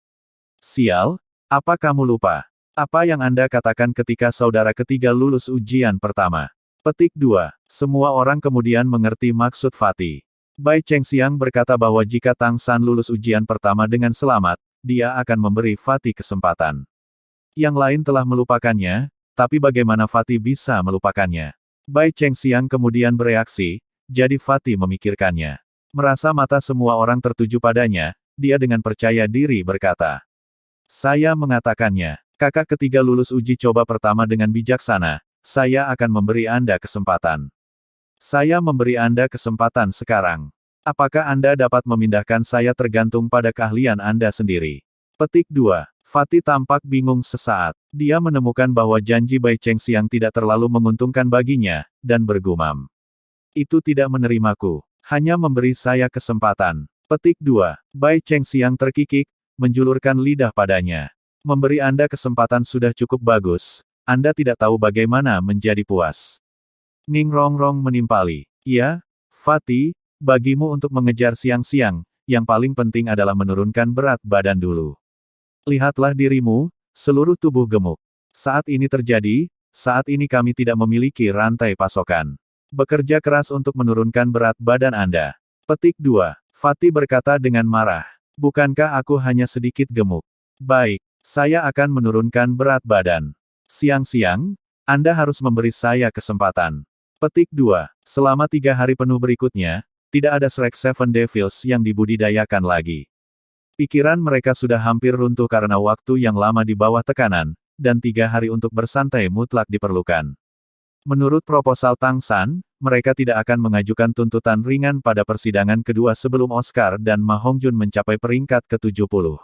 Sial, apa kamu lupa? Apa yang Anda katakan ketika saudara ketiga lulus ujian pertama? Petik 2. Semua orang kemudian mengerti maksud Fatih. Bai Chengxiang berkata bahwa jika Tang San lulus ujian pertama dengan selamat, dia akan memberi Fatih kesempatan. Yang lain telah melupakannya, tapi bagaimana Fatih bisa melupakannya? Bai Chengxiang kemudian bereaksi, jadi Fatih memikirkannya. Merasa mata semua orang tertuju padanya, dia dengan percaya diri berkata. Saya mengatakannya, kakak ketiga lulus uji coba pertama dengan bijaksana, saya akan memberi Anda kesempatan. Saya memberi Anda kesempatan sekarang. Apakah Anda dapat memindahkan saya tergantung pada keahlian Anda sendiri? Petik 2. Fatih tampak bingung sesaat. Dia menemukan bahwa janji Bai Chengxiang tidak terlalu menguntungkan baginya, dan bergumam. Itu tidak menerimaku. Hanya memberi saya kesempatan. Petik 2. Bai Chengxiang terkikik, menjulurkan lidah padanya. Memberi Anda kesempatan sudah cukup bagus. Anda tidak tahu bagaimana menjadi puas. Ning Rongrong menimpali. Ya, Fatih, bagimu untuk mengejar siang-siang, yang paling penting adalah menurunkan berat badan dulu. Lihatlah dirimu, seluruh tubuh gemuk. Saat ini terjadi, saat ini kami tidak memiliki rantai pasokan. Bekerja keras untuk menurunkan berat badan Anda. Petik 2. Fatih berkata dengan marah. Bukankah aku hanya sedikit gemuk? Baik, saya akan menurunkan berat badan. Siang-siang, Anda harus memberi saya kesempatan. Petik 2. Selama 3 hari penuh berikutnya, tidak ada Shrek Seven Devils yang dibudidayakan lagi. Pikiran mereka sudah hampir runtuh karena waktu yang lama di bawah tekanan, dan 3 hari untuk bersantai mutlak diperlukan. Menurut proposal Tang San, mereka tidak akan mengajukan tuntutan ringan pada persidangan kedua sebelum Oscar dan Ma Hongjun mencapai peringkat ke-70.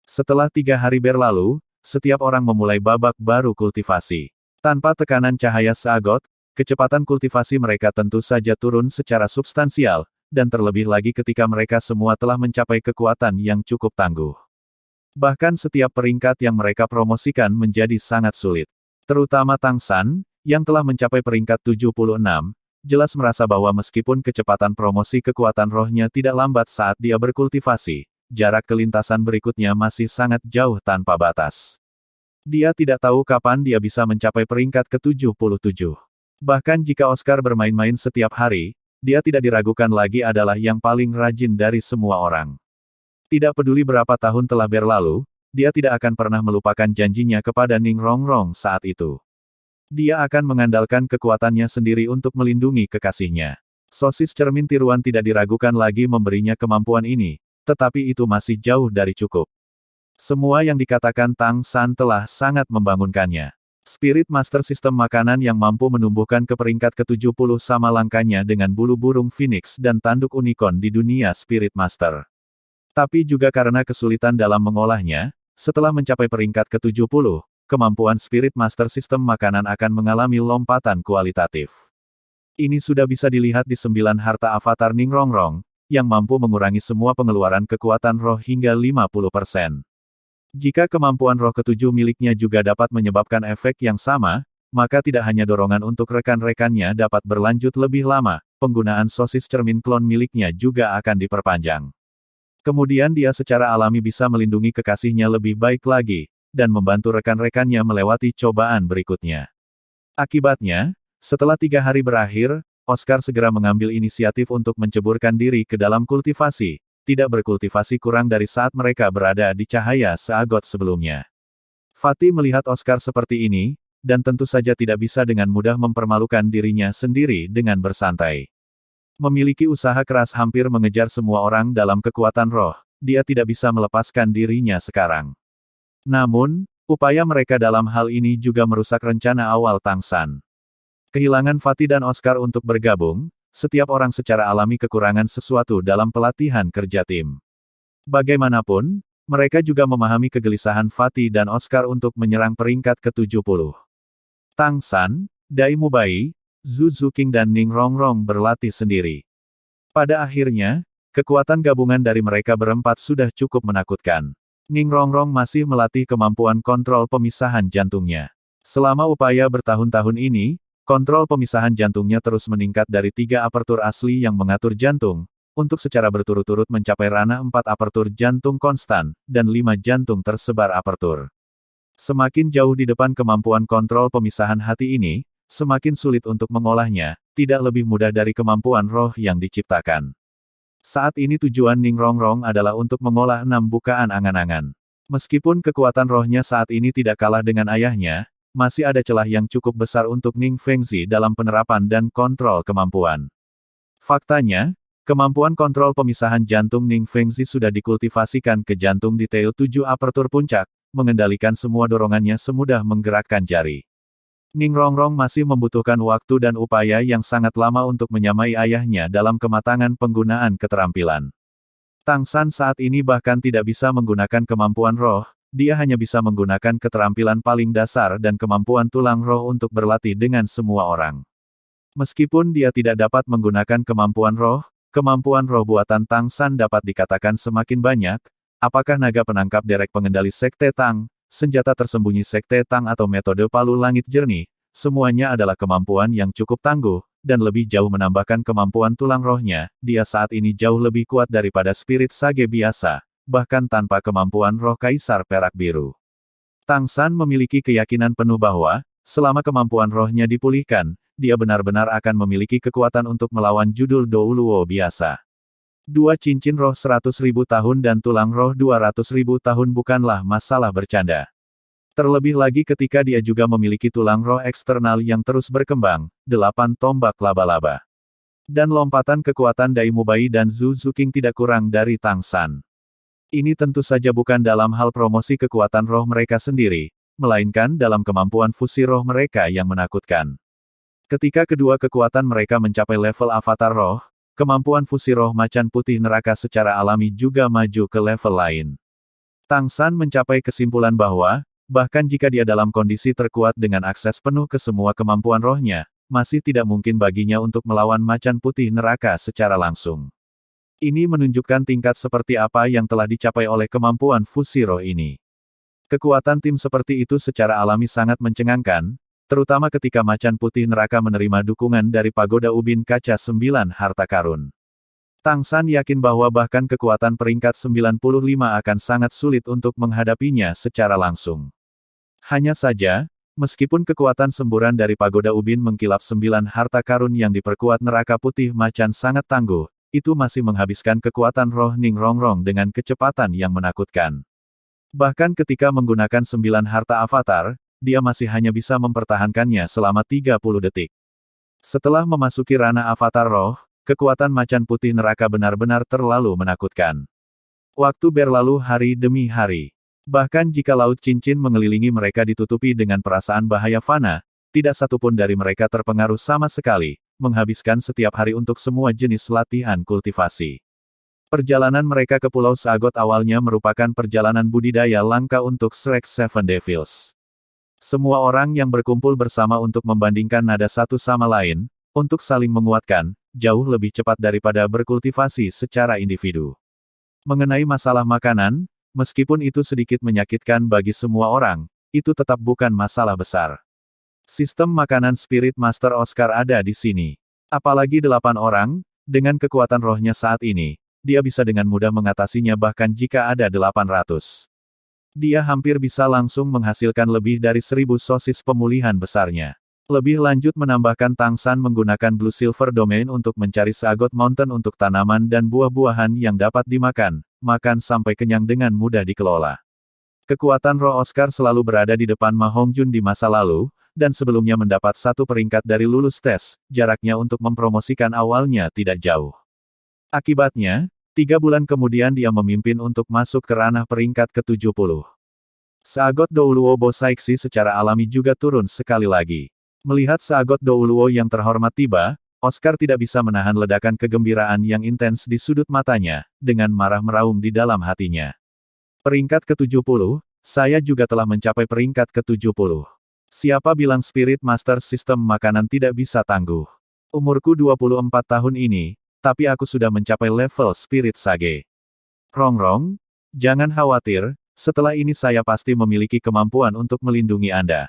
Setelah 3 hari berlalu, setiap orang memulai babak baru kultivasi. Tanpa tekanan cahaya seagot, kecepatan kultivasi mereka tentu saja turun secara substansial, dan terlebih lagi ketika mereka semua telah mencapai kekuatan yang cukup tangguh. Bahkan setiap peringkat yang mereka promosikan menjadi sangat sulit. Terutama Tang San, yang telah mencapai peringkat 76, jelas merasa bahwa meskipun kecepatan promosi kekuatan rohnya tidak lambat saat dia berkultivasi, jarak kelintasan berikutnya masih sangat jauh tanpa batas. Dia tidak tahu kapan dia bisa mencapai peringkat ke-77. Bahkan jika Oscar bermain-main setiap hari, dia tidak diragukan lagi adalah yang paling rajin dari semua orang. Tidak peduli berapa tahun telah berlalu, dia tidak akan pernah melupakan janjinya kepada Ning Rongrong saat itu. Dia akan mengandalkan kekuatannya sendiri untuk melindungi kekasihnya. Sosis cermin tiruan tidak diragukan lagi memberinya kemampuan ini, tetapi itu masih jauh dari cukup. Semua yang dikatakan Tang San telah sangat membangunkannya. Spirit Master sistem makanan yang mampu menumbuhkan ke peringkat ke-70 sama langkahnya dengan bulu burung Phoenix dan tanduk unicorn di dunia Spirit Master. Tapi juga karena kesulitan dalam mengolahnya, setelah mencapai peringkat ke-70, kemampuan Spirit Master sistem makanan akan mengalami lompatan kualitatif. Ini sudah bisa dilihat di 9 harta avatar Ning Rongrong, yang mampu mengurangi semua pengeluaran kekuatan roh hingga 50%. Jika kemampuan roh ke-7 miliknya juga dapat menyebabkan efek yang sama, maka tidak hanya dorongan untuk rekan-rekannya dapat berlanjut lebih lama, penggunaan sosis cermin klon miliknya juga akan diperpanjang. Kemudian dia secara alami bisa melindungi kekasihnya lebih baik lagi, dan membantu rekan-rekannya melewati cobaan berikutnya. Akibatnya, setelah 3 hari berakhir, Oscar segera mengambil inisiatif untuk menceburkan diri ke dalam kultivasi, tidak berkultivasi kurang dari saat mereka berada di cahaya seagot sebelumnya. Fatih melihat Oscar seperti ini, dan tentu saja tidak bisa dengan mudah mempermalukan dirinya sendiri dengan bersantai. Memiliki usaha keras hampir mengejar semua orang dalam kekuatan roh, dia tidak bisa melepaskan dirinya sekarang. Namun, upaya mereka dalam hal ini juga merusak rencana awal Tang San. Kehilangan Fatih dan Oscar untuk bergabung, setiap orang secara alami kekurangan sesuatu dalam pelatihan kerja tim. Bagaimanapun, mereka juga memahami kegelisahan Fatih dan Oscar untuk menyerang peringkat ke-70. Tang San, Dai Mubai, Zhu Zuqing dan Ning Rongrong berlatih sendiri. Pada akhirnya, kekuatan gabungan dari mereka berempat sudah cukup menakutkan. Ning Rongrong masih melatih kemampuan kontrol pemisahan jantungnya. Selama upaya bertahun-tahun ini, kontrol pemisahan jantungnya terus meningkat dari 3 apertur asli yang mengatur jantung, untuk secara berturut-turut mencapai ranah 4 apertur jantung konstan, dan 5 jantung tersebar apertur. Semakin jauh di depan kemampuan kontrol pemisahan hati ini, semakin sulit untuk mengolahnya, tidak lebih mudah dari kemampuan roh yang diciptakan. Saat ini tujuan Ning Rongrong adalah untuk mengolah 6 bukaan angan-angan. Meskipun kekuatan rohnya saat ini tidak kalah dengan ayahnya, masih ada celah yang cukup besar untuk Ning Fengzi dalam penerapan dan kontrol kemampuan. Faktanya, kemampuan kontrol pemisahan jantung Ning Fengzi sudah dikultivasikan ke jantung detail 7 apertur puncak, mengendalikan semua dorongannya semudah menggerakkan jari. Ning Rongrong masih membutuhkan waktu dan upaya yang sangat lama untuk menyamai ayahnya dalam kematangan penggunaan keterampilan. Tang San saat ini bahkan tidak bisa menggunakan kemampuan roh, dia hanya bisa menggunakan keterampilan paling dasar dan kemampuan tulang roh untuk berlatih dengan semua orang. Meskipun dia tidak dapat menggunakan kemampuan roh buatan Tang San dapat dikatakan semakin banyak, apakah naga penangkap derek pengendali Sekte Tang, senjata tersembunyi Sekte Tang atau metode palu langit jernih, semuanya adalah kemampuan yang cukup tangguh, dan lebih jauh menambahkan kemampuan tulang rohnya, dia saat ini jauh lebih kuat daripada spirit sage biasa, bahkan tanpa kemampuan roh Kaisar Perak Biru. Tang San memiliki keyakinan penuh bahwa, selama kemampuan rohnya dipulihkan, dia benar-benar akan memiliki kekuatan untuk melawan judul Douluo biasa. 2 cincin roh 100.000 tahun dan tulang roh 200.000 tahun bukanlah masalah bercanda. Terlebih lagi ketika dia juga memiliki tulang roh eksternal yang terus berkembang, 8 tombak laba-laba. Dan lompatan kekuatan Dai Mubai dan Zhu Zuqing tidak kurang dari Tang San. Ini tentu saja bukan dalam hal promosi kekuatan roh mereka sendiri, melainkan dalam kemampuan fusi roh mereka yang menakutkan. Ketika kedua kekuatan mereka mencapai level avatar roh, kemampuan fusi roh macan putih neraka secara alami juga maju ke level lain. Tang San mencapai kesimpulan bahwa, bahkan jika dia dalam kondisi terkuat dengan akses penuh ke semua kemampuan rohnya, masih tidak mungkin baginya untuk melawan macan putih neraka secara langsung. Ini menunjukkan tingkat seperti apa yang telah dicapai oleh kemampuan fusi roh ini. Kekuatan tim seperti itu secara alami sangat mencengangkan, terutama ketika macan putih neraka menerima dukungan dari pagoda ubin kaca 9 harta karun. Tang San yakin bahwa bahkan kekuatan peringkat 95 akan sangat sulit untuk menghadapinya secara langsung. Hanya saja, meskipun kekuatan semburan dari pagoda ubin mengkilap 9 harta karun yang diperkuat neraka putih macan sangat tangguh, itu masih menghabiskan kekuatan roh Ning Rongrong dengan kecepatan yang menakutkan. Bahkan ketika menggunakan 9 harta avatar, dia masih hanya bisa mempertahankannya selama 30 detik. Setelah memasuki ranah avatar roh, kekuatan macan putih neraka benar-benar terlalu menakutkan. Waktu berlalu hari demi hari. Bahkan jika laut cincin mengelilingi mereka ditutupi dengan perasaan bahaya fana, tidak satupun dari mereka terpengaruh sama sekali, menghabiskan setiap hari untuk semua jenis latihan kultivasi. Perjalanan mereka ke Pulau Sagot awalnya merupakan perjalanan budidaya langka untuk Shrek Seven Devils. Semua orang yang berkumpul bersama untuk membandingkan nada satu sama lain, untuk saling menguatkan, jauh lebih cepat daripada berkultivasi secara individu. Mengenai masalah makanan, meskipun itu sedikit menyakitkan bagi semua orang, itu tetap bukan masalah besar. Sistem makanan Spirit Master Oscar ada di sini. Apalagi 8 orang, dengan kekuatan rohnya saat ini, dia bisa dengan mudah mengatasinya bahkan jika ada 800. Dia hampir bisa langsung menghasilkan lebih dari 1000 sosis pemulihan besarnya. Lebih lanjut menambahkan Tang San menggunakan Blue Silver Domain untuk mencari Sagot Mountain untuk tanaman dan buah-buahan yang dapat dimakan, makan sampai kenyang dengan mudah dikelola. Kekuatan roh Oscar selalu berada di depan Ma Hongjun di masa lalu, dan sebelumnya mendapat 1 peringkat dari lulus tes, jaraknya untuk mempromosikan awalnya tidak jauh. Akibatnya, 3 bulan kemudian dia memimpin untuk masuk ke ranah peringkat ke-70. Sagot Douluo Bo Saiksi secara alami juga turun sekali lagi. Melihat Sagot Douluo yang terhormat tiba, Oscar tidak bisa menahan ledakan kegembiraan yang intens di sudut matanya, dengan marah meraung di dalam hatinya. Peringkat ke-70, saya juga telah mencapai peringkat ke-70. Siapa bilang Spirit Master sistem makanan tidak bisa tangguh? Umurku 24 tahun ini, tapi aku sudah mencapai level Spirit Sage. Rongrong, jangan khawatir, setelah ini saya pasti memiliki kemampuan untuk melindungi Anda.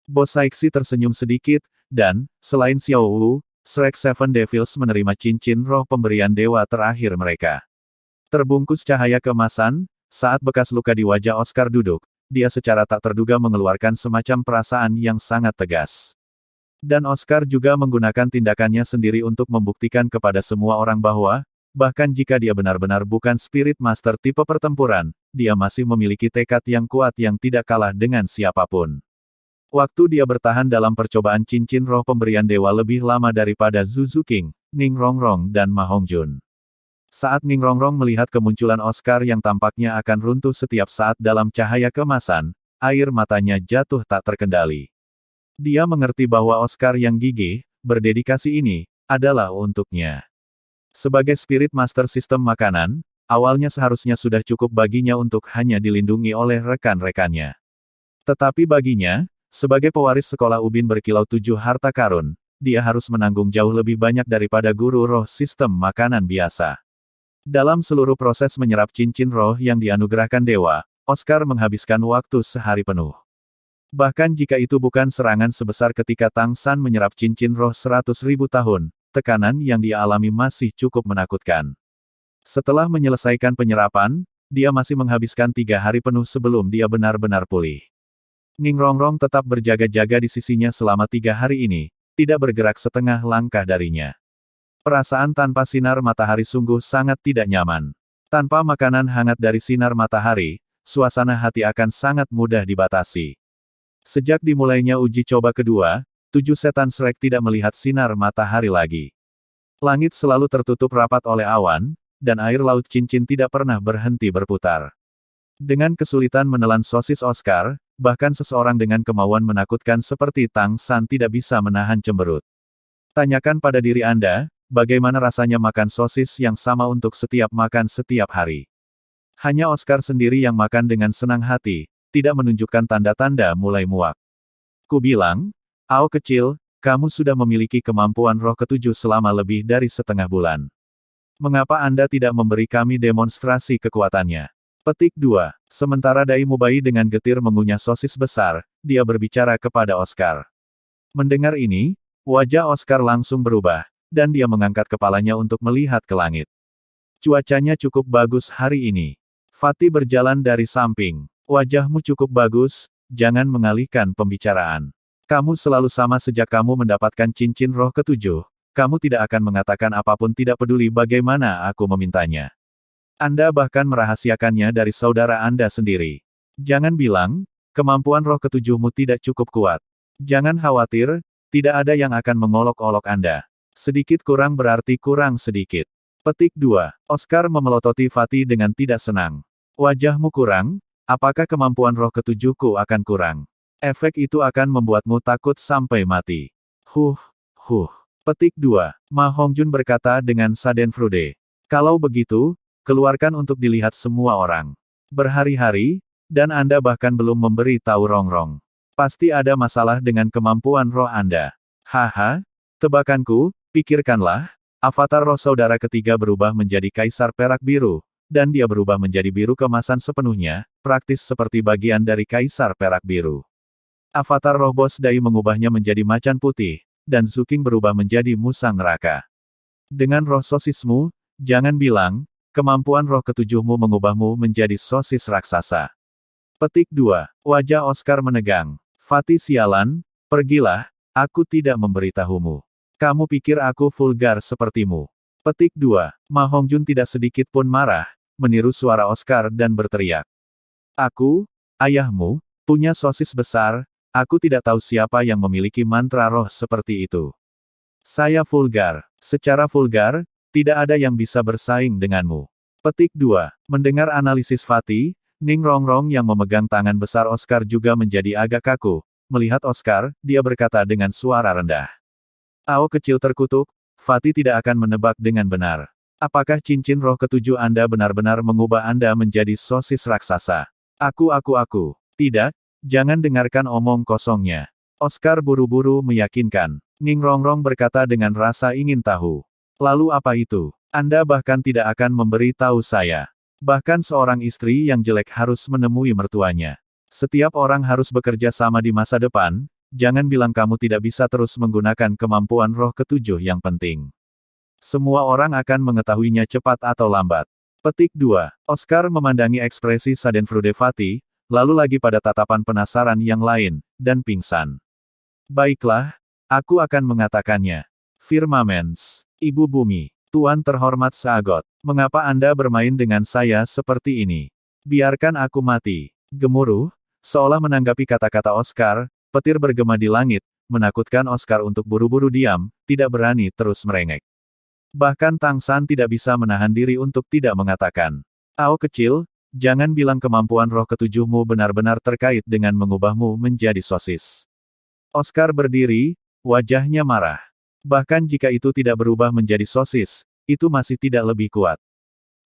Bos Saiksi tersenyum sedikit, dan, selain Xiao Wu, Shrek Seven Devils menerima cincin roh pemberian dewa terakhir mereka. Terbungkus cahaya keemasan, saat bekas luka di wajah Oscar duduk, dia secara tak terduga mengeluarkan semacam perasaan yang sangat tegas. Dan Oscar juga menggunakan tindakannya sendiri untuk membuktikan kepada semua orang bahwa, bahkan jika dia benar-benar bukan Spirit Master tipe pertempuran, dia masih memiliki tekad yang kuat yang tidak kalah dengan siapapun. Waktu dia bertahan dalam percobaan cincin roh pemberian dewa lebih lama daripada Zhu Zuqing, Ning Rongrong dan Ma Hongjun. Saat Ning Rongrong melihat kemunculan Oscar yang tampaknya akan runtuh setiap saat dalam cahaya keemasan, air matanya jatuh tak terkendali. Dia mengerti bahwa Oscar yang gigih, berdedikasi ini, adalah untuknya. Sebagai Spirit Master Sistem Makanan, awalnya seharusnya sudah cukup baginya untuk hanya dilindungi oleh rekan-rekannya. Tetapi baginya, sebagai pewaris sekolah ubin berkilau 7 harta karun, dia harus menanggung jauh lebih banyak daripada guru roh sistem makanan biasa. Dalam seluruh proses menyerap cincin roh yang dianugerahkan dewa, Oscar menghabiskan waktu sehari penuh. Bahkan jika itu bukan serangan sebesar ketika Tang San menyerap cincin roh 100.000 tahun, tekanan yang dia alami masih cukup menakutkan. Setelah menyelesaikan penyerapan, dia masih menghabiskan 3 hari penuh sebelum dia benar-benar pulih. Ning Rongrong tetap berjaga-jaga di sisinya selama 3 hari ini, tidak bergerak setengah langkah darinya. Perasaan tanpa sinar matahari sungguh sangat tidak nyaman. Tanpa makanan hangat dari sinar matahari, suasana hati akan sangat mudah dibatasi. Sejak dimulainya uji coba kedua, 7 setan Shrek tidak melihat sinar matahari lagi. Langit selalu tertutup rapat oleh awan, dan air laut cincin tidak pernah berhenti berputar. Dengan kesulitan menelan sosis Oscar, bahkan seseorang dengan kemauan menakutkan seperti Tang San tidak bisa menahan cemberut. Tanyakan pada diri Anda, bagaimana rasanya makan sosis yang sama untuk setiap makan setiap hari. Hanya Oscar sendiri yang makan dengan senang hati, tidak menunjukkan tanda-tanda mulai muak. Ku bilang, Ao kecil, kamu sudah memiliki kemampuan roh ketujuh selama lebih dari setengah bulan. Mengapa Anda tidak memberi kami demonstrasi kekuatannya? Petik 2. Sementara Dai Mubai dengan getir mengunyah sosis besar, dia berbicara kepada Oscar. Mendengar ini, wajah Oscar langsung berubah, dan dia mengangkat kepalanya untuk melihat ke langit. Cuacanya cukup bagus hari ini. Fatih berjalan dari samping. Wajahmu cukup bagus, jangan mengalihkan pembicaraan. Kamu selalu sama sejak kamu mendapatkan cincin roh ketujuh, kamu tidak akan mengatakan apapun tidak peduli bagaimana aku memintanya. Anda bahkan merahasiakannya dari saudara Anda sendiri. Jangan bilang, kemampuan roh ketujuhmu tidak cukup kuat. Jangan khawatir, tidak ada yang akan mengolok-olok Anda. Sedikit kurang berarti kurang sedikit. Petik 2. Oscar memelototi Fatih dengan tidak senang. Wajahmu kurang? Apakah kemampuan roh ketujuhku akan kurang? Efek itu akan membuatmu takut sampai mati. Huh. Petik 2. Ma Hongjun berkata dengan Schadenfreude. Kalau begitu, keluarkan untuk dilihat semua orang. Berhari-hari, dan Anda bahkan belum memberi tahu Rongrong. Pasti ada masalah dengan kemampuan roh Anda. Haha, tebakanku, pikirkanlah, avatar roh saudara ketiga berubah menjadi kaisar perak biru, dan dia berubah menjadi biru kemasan sepenuhnya, praktis seperti bagian dari kaisar perak biru. Avatar roh bos Dai mengubahnya menjadi macan putih, dan Zuqing berubah menjadi musang neraka. Dengan roh sosismu, jangan bilang, kemampuan roh ketujuhmu mengubahmu menjadi sosis raksasa. Petik 2. Wajah Oscar menegang. Fatih sialan, pergilah, aku tidak memberitahumu. Kamu pikir aku vulgar sepertimu. Petik 2. Ma Hongjun tidak sedikit pun marah, meniru suara Oscar dan berteriak. Aku, ayahmu, punya sosis besar, aku tidak tahu siapa yang memiliki mantra roh seperti itu. Saya vulgar. Secara vulgar, tidak ada yang bisa bersaing denganmu. Petik 2. Mendengar analisis Fatih, Ning Rongrong yang memegang tangan besar Oscar juga menjadi agak kaku. Melihat Oscar, dia berkata dengan suara rendah. Ao kecil terkutuk, Fatih tidak akan menebak dengan benar. Apakah cincin roh ketujuh Anda benar-benar mengubah Anda menjadi sosis raksasa? Aku. Tidak, jangan dengarkan omong kosongnya. Oscar buru-buru meyakinkan. Ning Rongrong berkata dengan rasa ingin tahu. Lalu apa itu? Anda bahkan tidak akan memberi tahu saya. Bahkan seorang istri yang jelek harus menemui mertuanya. Setiap orang harus bekerja sama di masa depan. Jangan bilang kamu tidak bisa terus menggunakan kemampuan roh ketujuh yang penting. Semua orang akan mengetahuinya cepat atau lambat. Petik 2. Oscar memandangi ekspresi Schadenfreude Fatih, lalu lagi pada tatapan penasaran yang lain, dan pingsan. Baiklah, aku akan mengatakannya. Firmamens, Ibu Bumi, Tuan terhormat Sagot, mengapa Anda bermain dengan saya seperti ini? Biarkan aku mati. Gemuruh, seolah menanggapi kata-kata Oscar, petir bergema di langit, menakutkan Oscar untuk buru-buru diam, tidak berani terus merengek. Bahkan Tang San tidak bisa menahan diri untuk tidak mengatakan. Ao kecil, jangan bilang kemampuan roh ketujuhmu benar-benar terkait dengan mengubahmu menjadi sosis. Oscar berdiri, wajahnya marah. Bahkan jika itu tidak berubah menjadi sosis, itu masih tidak lebih kuat.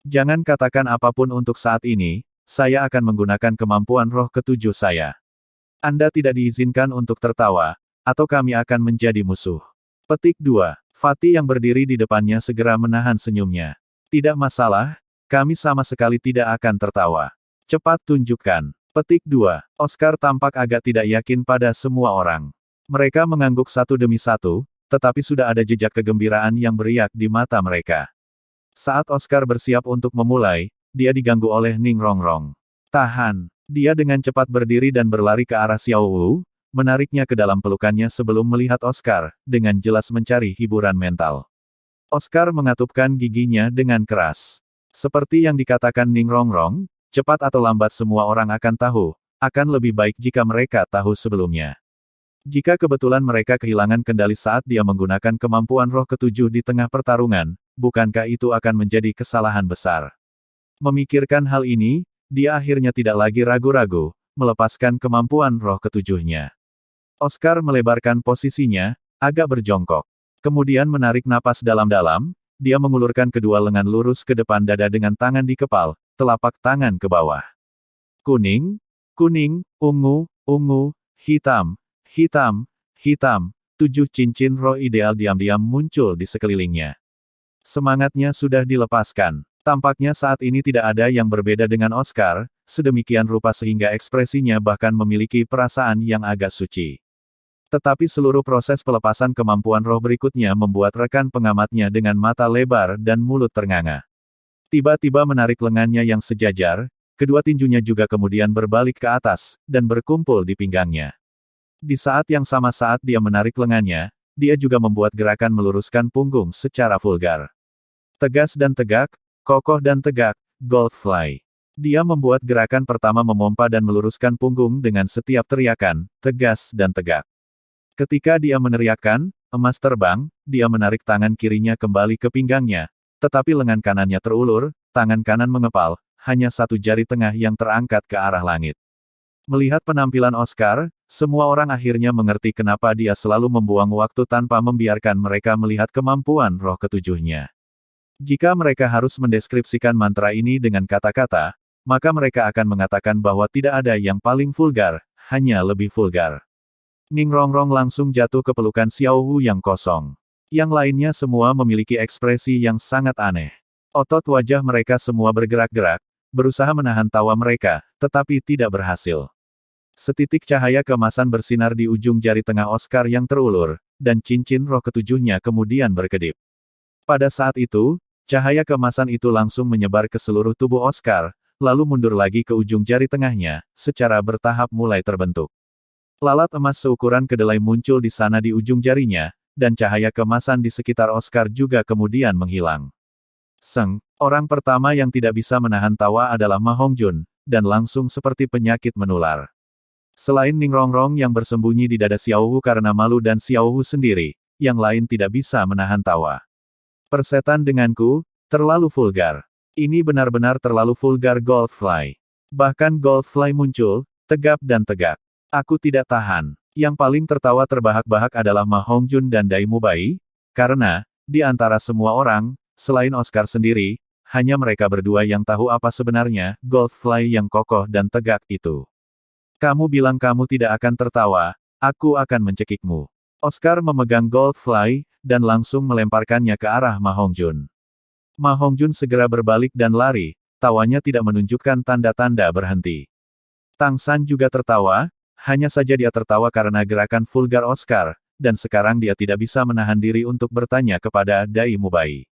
Jangan katakan apapun untuk saat ini, saya akan menggunakan kemampuan roh ketujuh saya. Anda tidak diizinkan untuk tertawa, atau kami akan menjadi musuh. Petik 2. Fatih yang berdiri di depannya segera menahan senyumnya. Tidak masalah, kami sama sekali tidak akan tertawa. Cepat tunjukkan. Petik 2. Oscar tampak agak tidak yakin pada semua orang. Mereka mengangguk satu demi satu, tetapi sudah ada jejak kegembiraan yang beriak di mata mereka. Saat Oscar bersiap untuk memulai, dia diganggu oleh Ning Rongrong. Tahan. Dia dengan cepat berdiri dan berlari ke arah Xiao Wu, menariknya ke dalam pelukannya sebelum melihat Oscar, dengan jelas mencari hiburan mental. Oscar mengatupkan giginya dengan keras. Seperti yang dikatakan Ning Rongrong, cepat atau lambat semua orang akan tahu, akan lebih baik jika mereka tahu sebelumnya. Jika kebetulan mereka kehilangan kendali saat dia menggunakan kemampuan roh ketujuh di tengah pertarungan, bukankah itu akan menjadi kesalahan besar? Memikirkan hal ini, dia akhirnya tidak lagi ragu-ragu, melepaskan kemampuan roh ketujuhnya. Oscar melebarkan posisinya, agak berjongkok. Kemudian menarik napas dalam-dalam, dia mengulurkan kedua lengan lurus ke depan dada dengan tangan di kepal, telapak tangan ke bawah. Kuning, kuning, ungu, ungu, hitam, hitam, hitam, 7 cincin roh ideal diam-diam muncul di sekelilingnya. Semangatnya sudah dilepaskan. Tampaknya saat ini tidak ada yang berbeda dengan Oscar, sedemikian rupa sehingga ekspresinya bahkan memiliki perasaan yang agak suci. Tetapi seluruh proses pelepasan kemampuan roh berikutnya membuat rekan pengamatnya dengan mata lebar dan mulut ternganga. Tiba-tiba menarik lengannya yang sejajar, kedua tinjunya juga kemudian berbalik ke atas, dan berkumpul di pinggangnya. Di saat yang sama saat dia menarik lengannya, dia juga membuat gerakan meluruskan punggung secara vulgar. Tegas dan tegak, kokoh dan tegak, Goldfly. Dia membuat gerakan pertama memompa dan meluruskan punggung dengan setiap teriakan, tegas dan tegak. Ketika dia meneriakkan, emas terbang, dia menarik tangan kirinya kembali ke pinggangnya, tetapi lengan kanannya terulur, tangan kanan mengepal, hanya satu jari tengah yang terangkat ke arah langit. Melihat penampilan Oscar, semua orang akhirnya mengerti kenapa dia selalu membuang waktu tanpa membiarkan mereka melihat kemampuan roh ketujuhnya. Jika mereka harus mendeskripsikan mantra ini dengan kata-kata, maka mereka akan mengatakan bahwa tidak ada yang paling vulgar, hanya lebih vulgar. Ning Rongrong langsung jatuh ke pelukan Xiao Wu yang kosong. Yang lainnya semua memiliki ekspresi yang sangat aneh. Otot wajah mereka semua bergerak-gerak, berusaha menahan tawa mereka, tetapi tidak berhasil. Setitik cahaya keemasan bersinar di ujung jari tengah Oscar yang terulur, dan cincin roh ketujuhnya kemudian berkedip. Pada saat itu, cahaya keemasan itu langsung menyebar ke seluruh tubuh Oscar, lalu mundur lagi ke ujung jari tengahnya, secara bertahap mulai terbentuk. Lalat emas seukuran kedelai muncul di sana di ujung jarinya, dan cahaya keemasan di sekitar Oscar juga kemudian menghilang. Seng, orang pertama yang tidak bisa menahan tawa adalah Ma Hongjun, dan langsung seperti penyakit menular. Selain Ning Rongrong yang bersembunyi di dada Xiao Wu karena malu dan Xiao Wu sendiri, yang lain tidak bisa menahan tawa. Persetan denganku, terlalu vulgar. Ini benar-benar terlalu vulgar Goldfly. Bahkan Goldfly muncul, tegap dan tegak. Aku tidak tahan. Yang paling tertawa terbahak-bahak adalah Ma Hongjun dan Dai Mubai, karena, di antara semua orang, selain Oscar sendiri, hanya mereka berdua yang tahu apa sebenarnya Goldfly yang kokoh dan tegak itu. Kamu bilang kamu tidak akan tertawa, aku akan mencekikmu. Oscar memegang Goldfly, dan langsung melemparkannya ke arah Ma Hongjun. Ma Hongjun segera berbalik dan lari, tawanya tidak menunjukkan tanda-tanda berhenti. Tang San juga tertawa, hanya saja dia tertawa karena gerakan vulgar Oscar, dan sekarang dia tidak bisa menahan diri untuk bertanya kepada Dai Mubai.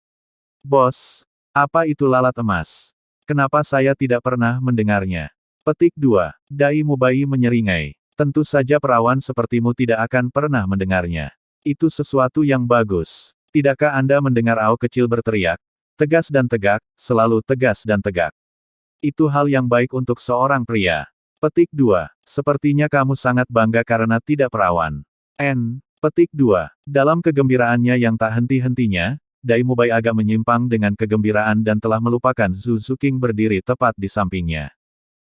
Bos, apa itu lalat emas? Kenapa saya tidak pernah mendengarnya? Petik 2. Dai Mubai menyeringai. Tentu saja perawan sepertimu tidak akan pernah mendengarnya. Itu sesuatu yang bagus. Tidakkah Anda mendengar Ao kecil berteriak? Tegas dan tegak, selalu tegas dan tegak. Itu hal yang baik untuk seorang pria. Petik 2. Sepertinya kamu sangat bangga karena tidak perawan. Petik 2. Dalam kegembiraannya yang tak henti-hentinya, Dai Mubai agak menyimpang dengan kegembiraan dan telah melupakan Zhu Zuqing berdiri tepat di sampingnya.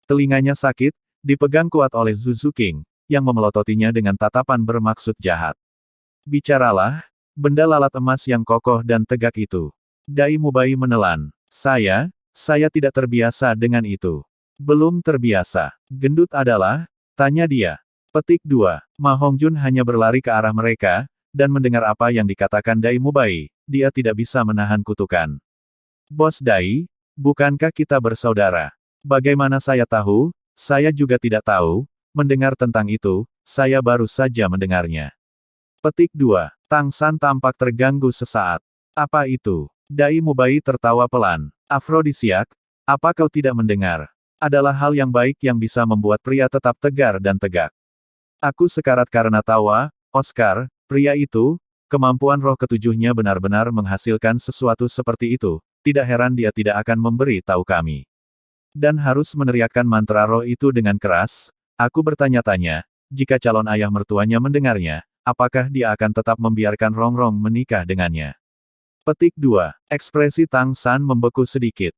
Telinganya sakit, dipegang kuat oleh Zhu Zuqing, yang memelototinya dengan tatapan bermaksud jahat. Bicaralah, benda lalat emas yang kokoh dan tegak itu. Dai Mubai menelan. Saya tidak terbiasa dengan itu. Belum terbiasa. Gendut adalah? Tanya dia. Petik 2. Ma Hongjun hanya berlari ke arah mereka, dan mendengar apa yang dikatakan Dai Mubai, dia tidak bisa menahan kutukan. Bos Dai, bukankah kita bersaudara? Bagaimana saya tahu? Saya juga tidak tahu. Mendengar tentang itu, saya baru saja mendengarnya. Petik 2. Tang San tampak terganggu sesaat. Apa itu? Dai Mubai tertawa pelan. Afrodisiak? Apa kau tidak mendengar? Adalah hal yang baik yang bisa membuat pria tetap tegar dan tegak. Aku sekarat karena tawa, Oscar, pria itu, kemampuan roh ketujuhnya benar-benar menghasilkan sesuatu seperti itu, tidak heran dia tidak akan memberi tahu kami. Dan harus meneriakkan mantra roh itu dengan keras, aku bertanya-tanya, jika calon ayah mertuanya mendengarnya, apakah dia akan tetap membiarkan Rongrong menikah dengannya? Petik 2. Ekspresi Tang San membeku sedikit.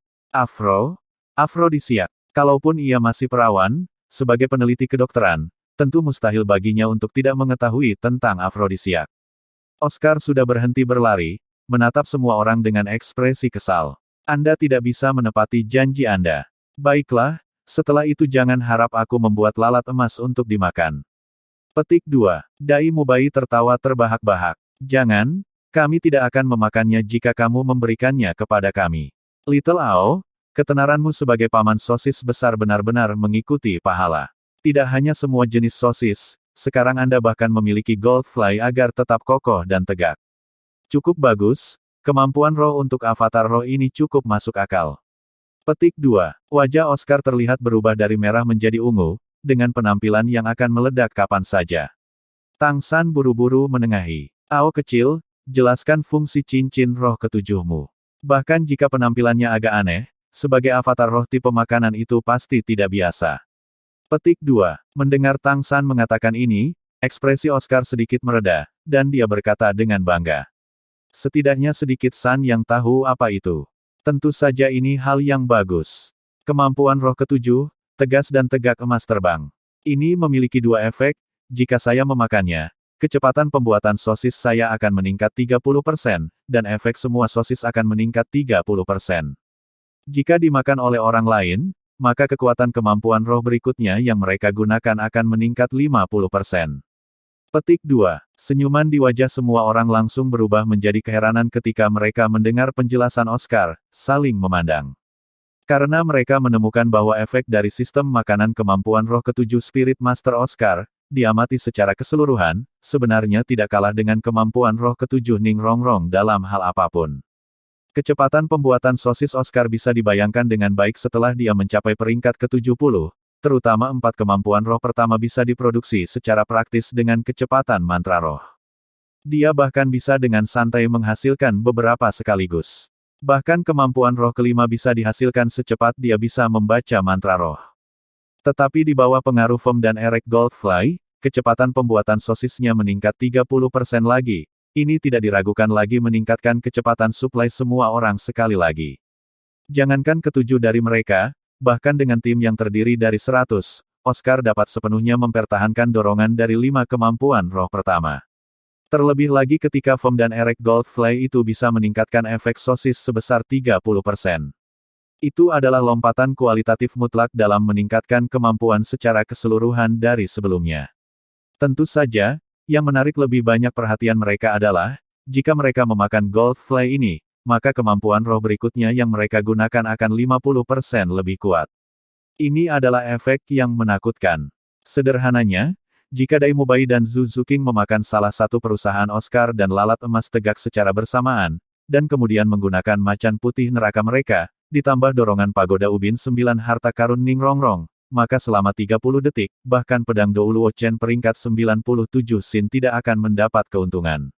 Afrodisiak. Kalaupun ia masih perawan, sebagai peneliti kedokteran, tentu mustahil baginya untuk tidak mengetahui tentang afrodisiak. Oscar sudah berhenti berlari, menatap semua orang dengan ekspresi kesal. Anda tidak bisa menepati janji Anda. Baiklah, setelah itu jangan harap aku membuat lalat emas untuk dimakan. Petik 2. Dai Mubai tertawa terbahak-bahak. Jangan, kami tidak akan memakannya jika kamu memberikannya kepada kami. Little Ao, ketenaranmu sebagai paman sosis besar benar-benar mengikuti pahala. Tidak hanya semua jenis sosis, sekarang Anda bahkan memiliki Goldfly agar tetap kokoh dan tegak. Cukup bagus, kemampuan roh untuk avatar roh ini cukup masuk akal. Petik 2. Wajah Oscar terlihat berubah dari merah menjadi ungu, dengan penampilan yang akan meledak kapan saja. Tang San buru-buru menengahi. Ao kecil, jelaskan fungsi cincin roh ketujuhmu. Bahkan jika penampilannya agak aneh, sebagai avatar roh tipe makanan itu pasti tidak biasa. Petik 2. Mendengar Tang San mengatakan ini, ekspresi Oscar sedikit mereda, dan dia berkata dengan bangga. Setidaknya sedikit San yang tahu apa itu. Tentu saja ini hal yang bagus. Kemampuan roh ketujuh, tegas dan tegak emas terbang. Ini memiliki dua efek, jika saya memakannya, kecepatan pembuatan sosis saya akan meningkat 30%, dan efek semua sosis akan meningkat 30%. Jika dimakan oleh orang lain, maka kekuatan kemampuan roh berikutnya yang mereka gunakan akan meningkat 50%. Petik 2. Senyuman di wajah semua orang langsung berubah menjadi keheranan ketika mereka mendengar penjelasan Oscar, saling memandang. Karena mereka menemukan bahwa efek dari sistem makanan kemampuan roh ketujuh Spirit Master Oscar, diamati secara keseluruhan, sebenarnya tidak kalah dengan kemampuan roh ketujuh Ning Rongrong dalam hal apapun. Kecepatan pembuatan sosis Oscar bisa dibayangkan dengan baik setelah dia mencapai peringkat ke-70, terutama 4 kemampuan roh pertama bisa diproduksi secara praktis dengan kecepatan mantra roh. Dia bahkan bisa dengan santai menghasilkan beberapa sekaligus. Bahkan kemampuan roh kelima bisa dihasilkan secepat dia bisa membaca mantra roh. Tetapi di bawah pengaruh Fem dan Erek Goldfly, kecepatan pembuatan sosisnya meningkat 30% lagi. Ini tidak diragukan lagi meningkatkan kecepatan suplai semua orang sekali lagi. Jangankan ketujuh dari mereka, bahkan dengan tim yang terdiri dari 100, Oscar dapat sepenuhnya mempertahankan dorongan dari 5 kemampuan roh pertama. Terlebih lagi ketika Fem dan Erek Goldfly itu bisa meningkatkan efek sosis sebesar 30%. Itu adalah lompatan kualitatif mutlak dalam meningkatkan kemampuan secara keseluruhan dari sebelumnya. Tentu saja, yang menarik lebih banyak perhatian mereka adalah, jika mereka memakan Goldfly ini, maka kemampuan roh berikutnya yang mereka gunakan akan 50% lebih kuat. Ini adalah efek yang menakutkan. Sederhananya, jika Dai Mubai dan Zhu Zuqing memakan salah satu perusahaan Oscar dan lalat emas tegak secara bersamaan, dan kemudian menggunakan macan putih neraka mereka, ditambah dorongan pagoda ubin 9 harta karun Ning Rongrong, maka selama 30 detik, bahkan pedang Douluo Chen peringkat 97 Sin tidak akan mendapat keuntungan.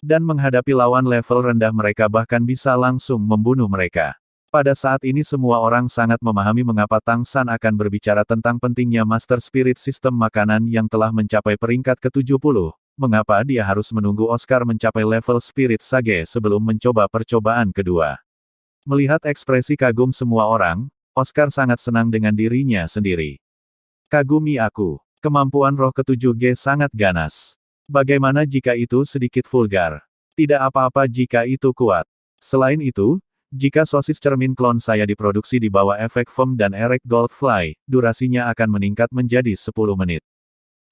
Dan menghadapi lawan level rendah mereka bahkan bisa langsung membunuh mereka. Pada saat ini semua orang sangat memahami mengapa Tang San akan berbicara tentang pentingnya Master Spirit Sistem Makanan yang telah mencapai peringkat ke-70, mengapa dia harus menunggu Oscar mencapai level Spirit Sage sebelum mencoba percobaan kedua. Melihat ekspresi kagum semua orang, Oscar sangat senang dengan dirinya sendiri. Kagumi aku. Kemampuan roh ke-7G sangat ganas. Bagaimana jika itu sedikit vulgar? Tidak apa-apa jika itu kuat. Selain itu, jika sosis cermin klon saya diproduksi di bawah efek foam dan erek Goldfly, durasinya akan meningkat menjadi 10 menit.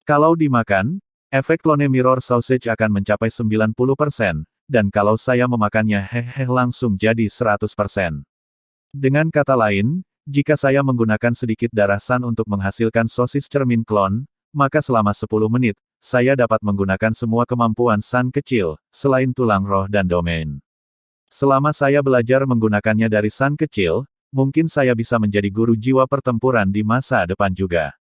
Kalau dimakan, efek clone mirror sausage akan mencapai 90%, dan kalau saya memakannya langsung jadi 100%. Dengan kata lain, jika saya menggunakan sedikit darah San untuk menghasilkan sosis cermin klon, maka selama 10 menit, saya dapat menggunakan semua kemampuan San kecil, selain tulang roh dan domain. Selama saya belajar menggunakannya dari San kecil, mungkin saya bisa menjadi guru jiwa pertempuran di masa depan juga.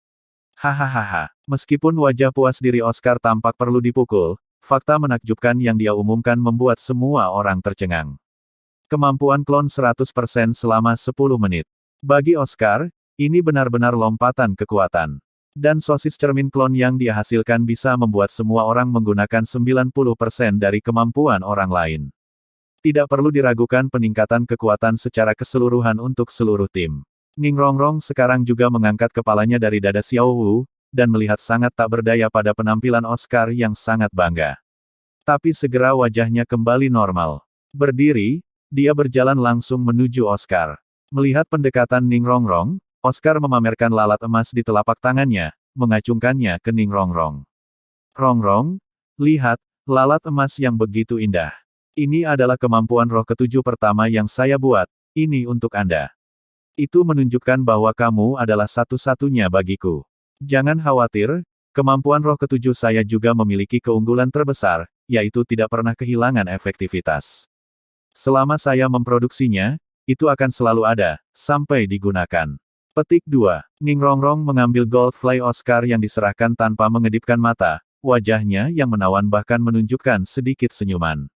Hahaha. Meskipun wajah puas diri Oscar tampak perlu dipukul, fakta menakjubkan yang dia umumkan membuat semua orang tercengang. Kemampuan klon 100% selama 10 menit. Bagi Oscar, ini benar-benar lompatan kekuatan. Dan sosis cermin klon yang dia hasilkan bisa membuat semua orang menggunakan 90% dari kemampuan orang lain. Tidak perlu diragukan peningkatan kekuatan secara keseluruhan untuk seluruh tim. Ning Rongrong sekarang juga mengangkat kepalanya dari dada Xiao Wu, dan melihat sangat tak berdaya pada penampilan Oscar yang sangat bangga. Tapi segera wajahnya kembali normal. Berdiri, dia berjalan langsung menuju Oscar. Melihat pendekatan Ning Rongrong, Oscar memamerkan lalat emas di telapak tangannya, mengacungkannya ke Ning Rongrong. Rongrong, lihat, lalat emas yang begitu indah. Ini adalah kemampuan roh ke-7 pertama yang saya buat, ini untuk Anda. Itu menunjukkan bahwa kamu adalah satu-satunya bagiku. Jangan khawatir, kemampuan roh ke-7 saya juga memiliki keunggulan terbesar, yaitu tidak pernah kehilangan efektivitas. Selama saya memproduksinya, itu akan selalu ada, sampai digunakan. Petik 2. Ning Rongrong mengambil Goldfly Oscar yang diserahkan tanpa mengedipkan mata, wajahnya yang menawan bahkan menunjukkan sedikit senyuman.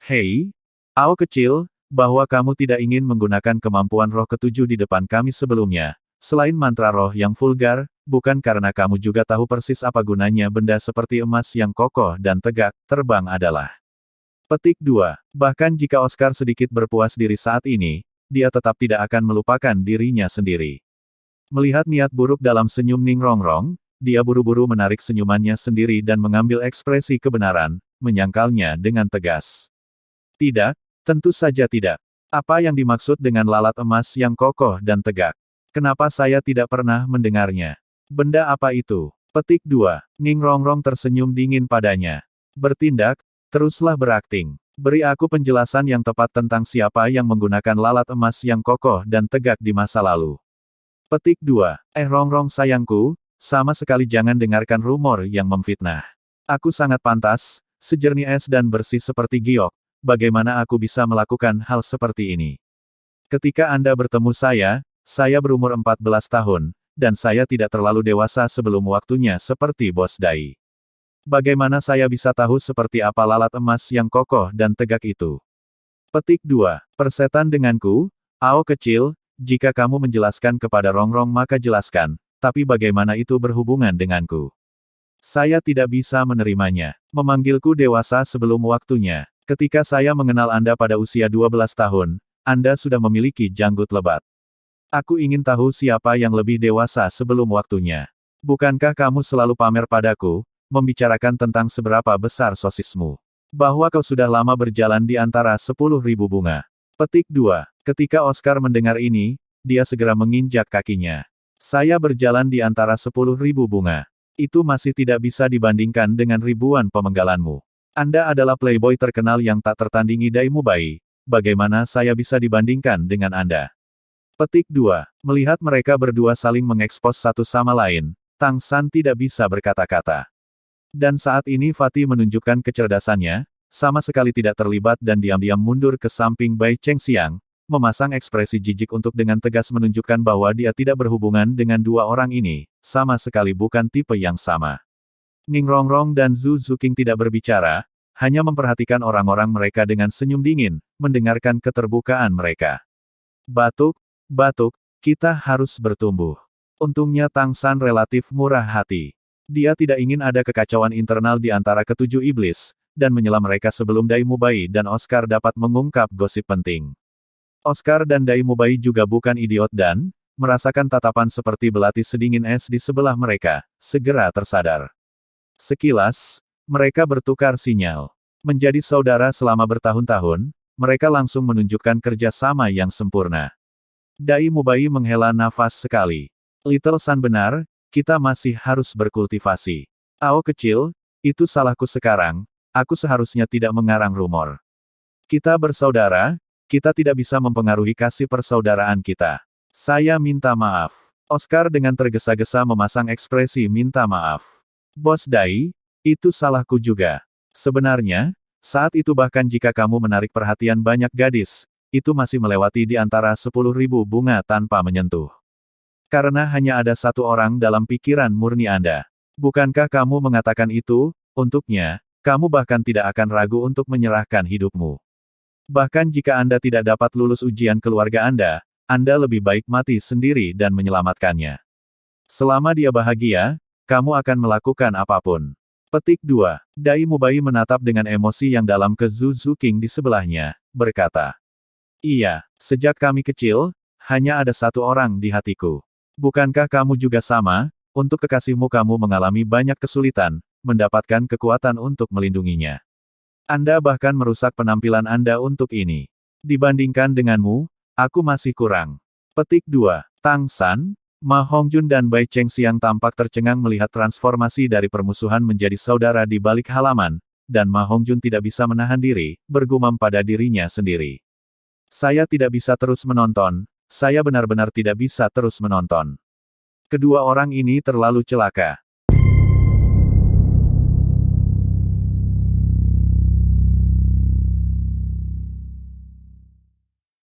Hei, Ao kecil, bahwa kamu tidak ingin menggunakan kemampuan roh ke-7 di depan kami sebelumnya, selain mantra roh yang vulgar, bukan karena kamu juga tahu persis apa gunanya benda seperti emas yang kokoh dan tegak, terbang adalah. Petik 2. Bahkan jika Oscar sedikit berpuas diri saat ini, dia tetap tidak akan melupakan dirinya sendiri. Melihat niat buruk dalam senyum Ning Rongrong, dia buru-buru menarik senyumannya sendiri dan mengambil ekspresi kebenaran, menyangkalnya dengan tegas. Tidak, tentu saja tidak. Apa yang dimaksud dengan lalat emas yang kokoh dan tegak? Kenapa saya tidak pernah mendengarnya? Benda apa itu? Petik 2. Ning Rongrong tersenyum dingin padanya. Bertindak, teruslah berakting. Beri aku penjelasan yang tepat tentang siapa yang menggunakan lalat emas yang kokoh dan tegak di masa lalu. Petik 2. Rongrong sayangku, sama sekali jangan dengarkan rumor yang memfitnah. Aku sangat pantas, sejernih es dan bersih seperti giok, bagaimana aku bisa melakukan hal seperti ini? Ketika Anda bertemu saya berumur 14 tahun, dan saya tidak terlalu dewasa sebelum waktunya seperti Bos Dai. Bagaimana saya bisa tahu seperti apa lalat emas yang kokoh dan tegak itu? Petik 2. Persetan denganku, Ao kecil, jika kamu menjelaskan kepada Rongrong maka jelaskan, tapi bagaimana itu berhubungan denganku? Saya tidak bisa menerimanya. Memanggilku dewasa sebelum waktunya. Ketika saya mengenal Anda pada usia 12 tahun, Anda sudah memiliki janggut lebat. Aku ingin tahu siapa yang lebih dewasa sebelum waktunya. Bukankah kamu selalu pamer padaku, membicarakan tentang seberapa besar sosismu? Bahwa kau sudah lama berjalan di antara 10.000 bunga. Petik 2. Ketika Oscar mendengar ini, dia segera menginjak kakinya. Saya berjalan di antara 10.000 bunga. Itu masih tidak bisa dibandingkan dengan ribuan pemenggalanmu. Anda adalah playboy terkenal yang tak tertandingi Dai Mubai. Bagaimana saya bisa dibandingkan dengan Anda? Petik 2. Melihat mereka berdua saling mengekspos satu sama lain, Tang San tidak bisa berkata-kata. Dan saat ini Fatih menunjukkan kecerdasannya, sama sekali tidak terlibat dan diam-diam mundur ke samping Bai Chengxiang, memasang ekspresi jijik untuk dengan tegas menunjukkan bahwa dia tidak berhubungan dengan dua orang ini, sama sekali bukan tipe yang sama. Ning Rongrong dan Zhu Zuqing tidak berbicara, hanya memperhatikan orang-orang mereka dengan senyum dingin, mendengarkan keterbukaan mereka. Batuk, batuk, kita harus bertumbuh. Untungnya Tang San relatif murah hati. Dia tidak ingin ada kekacauan internal di antara ketujuh iblis, dan menyela mereka sebelum Dai Mubai dan Oscar dapat mengungkap gosip penting. Oscar dan Dai Mubai juga bukan idiot dan, merasakan tatapan seperti belati sedingin es di sebelah mereka, segera tersadar. Sekilas, mereka bertukar sinyal. Menjadi saudara selama bertahun-tahun, mereka langsung menunjukkan kerja sama yang sempurna. Dai Mubai menghela nafas sekali. Little Sun benar, kita masih harus berkultivasi. Ao kecil, itu salahku sekarang, aku seharusnya tidak mengarang rumor. Kita bersaudara, kita tidak bisa mempengaruhi kasih persaudaraan kita. Saya minta maaf. Oscar dengan tergesa-gesa memasang ekspresi minta maaf. Bos Dai, itu salahku juga. Sebenarnya, saat itu bahkan jika kamu menarik perhatian banyak gadis, itu masih melewati di antara 10.000 bunga tanpa menyentuh. Karena hanya ada satu orang dalam pikiran murni Anda. Bukankah kamu mengatakan itu, untuknya, kamu bahkan tidak akan ragu untuk menyerahkan hidupmu. Bahkan jika Anda tidak dapat lulus ujian keluarga Anda lebih baik mati sendiri dan menyelamatkannya. Selama dia bahagia, kamu akan melakukan apapun. Petik 2. Dai Mubai menatap dengan emosi yang dalam ke Zhu Zuqing di sebelahnya, berkata. Iya, sejak kami kecil, hanya ada satu orang di hatiku. Bukankah kamu juga sama, untuk kekasihmu kamu mengalami banyak kesulitan, mendapatkan kekuatan untuk melindunginya. Anda bahkan merusak penampilan Anda untuk ini. Dibandingkan denganmu, aku masih kurang. Petik 2. Tang San, Ma Hongjun dan Bai Chengxiang tampak tercengang melihat transformasi dari permusuhan menjadi saudara di balik halaman, dan Ma Hongjun tidak bisa menahan diri, bergumam pada dirinya sendiri. Saya tidak bisa terus menonton, saya benar-benar tidak bisa terus menonton. Kedua orang ini terlalu celaka.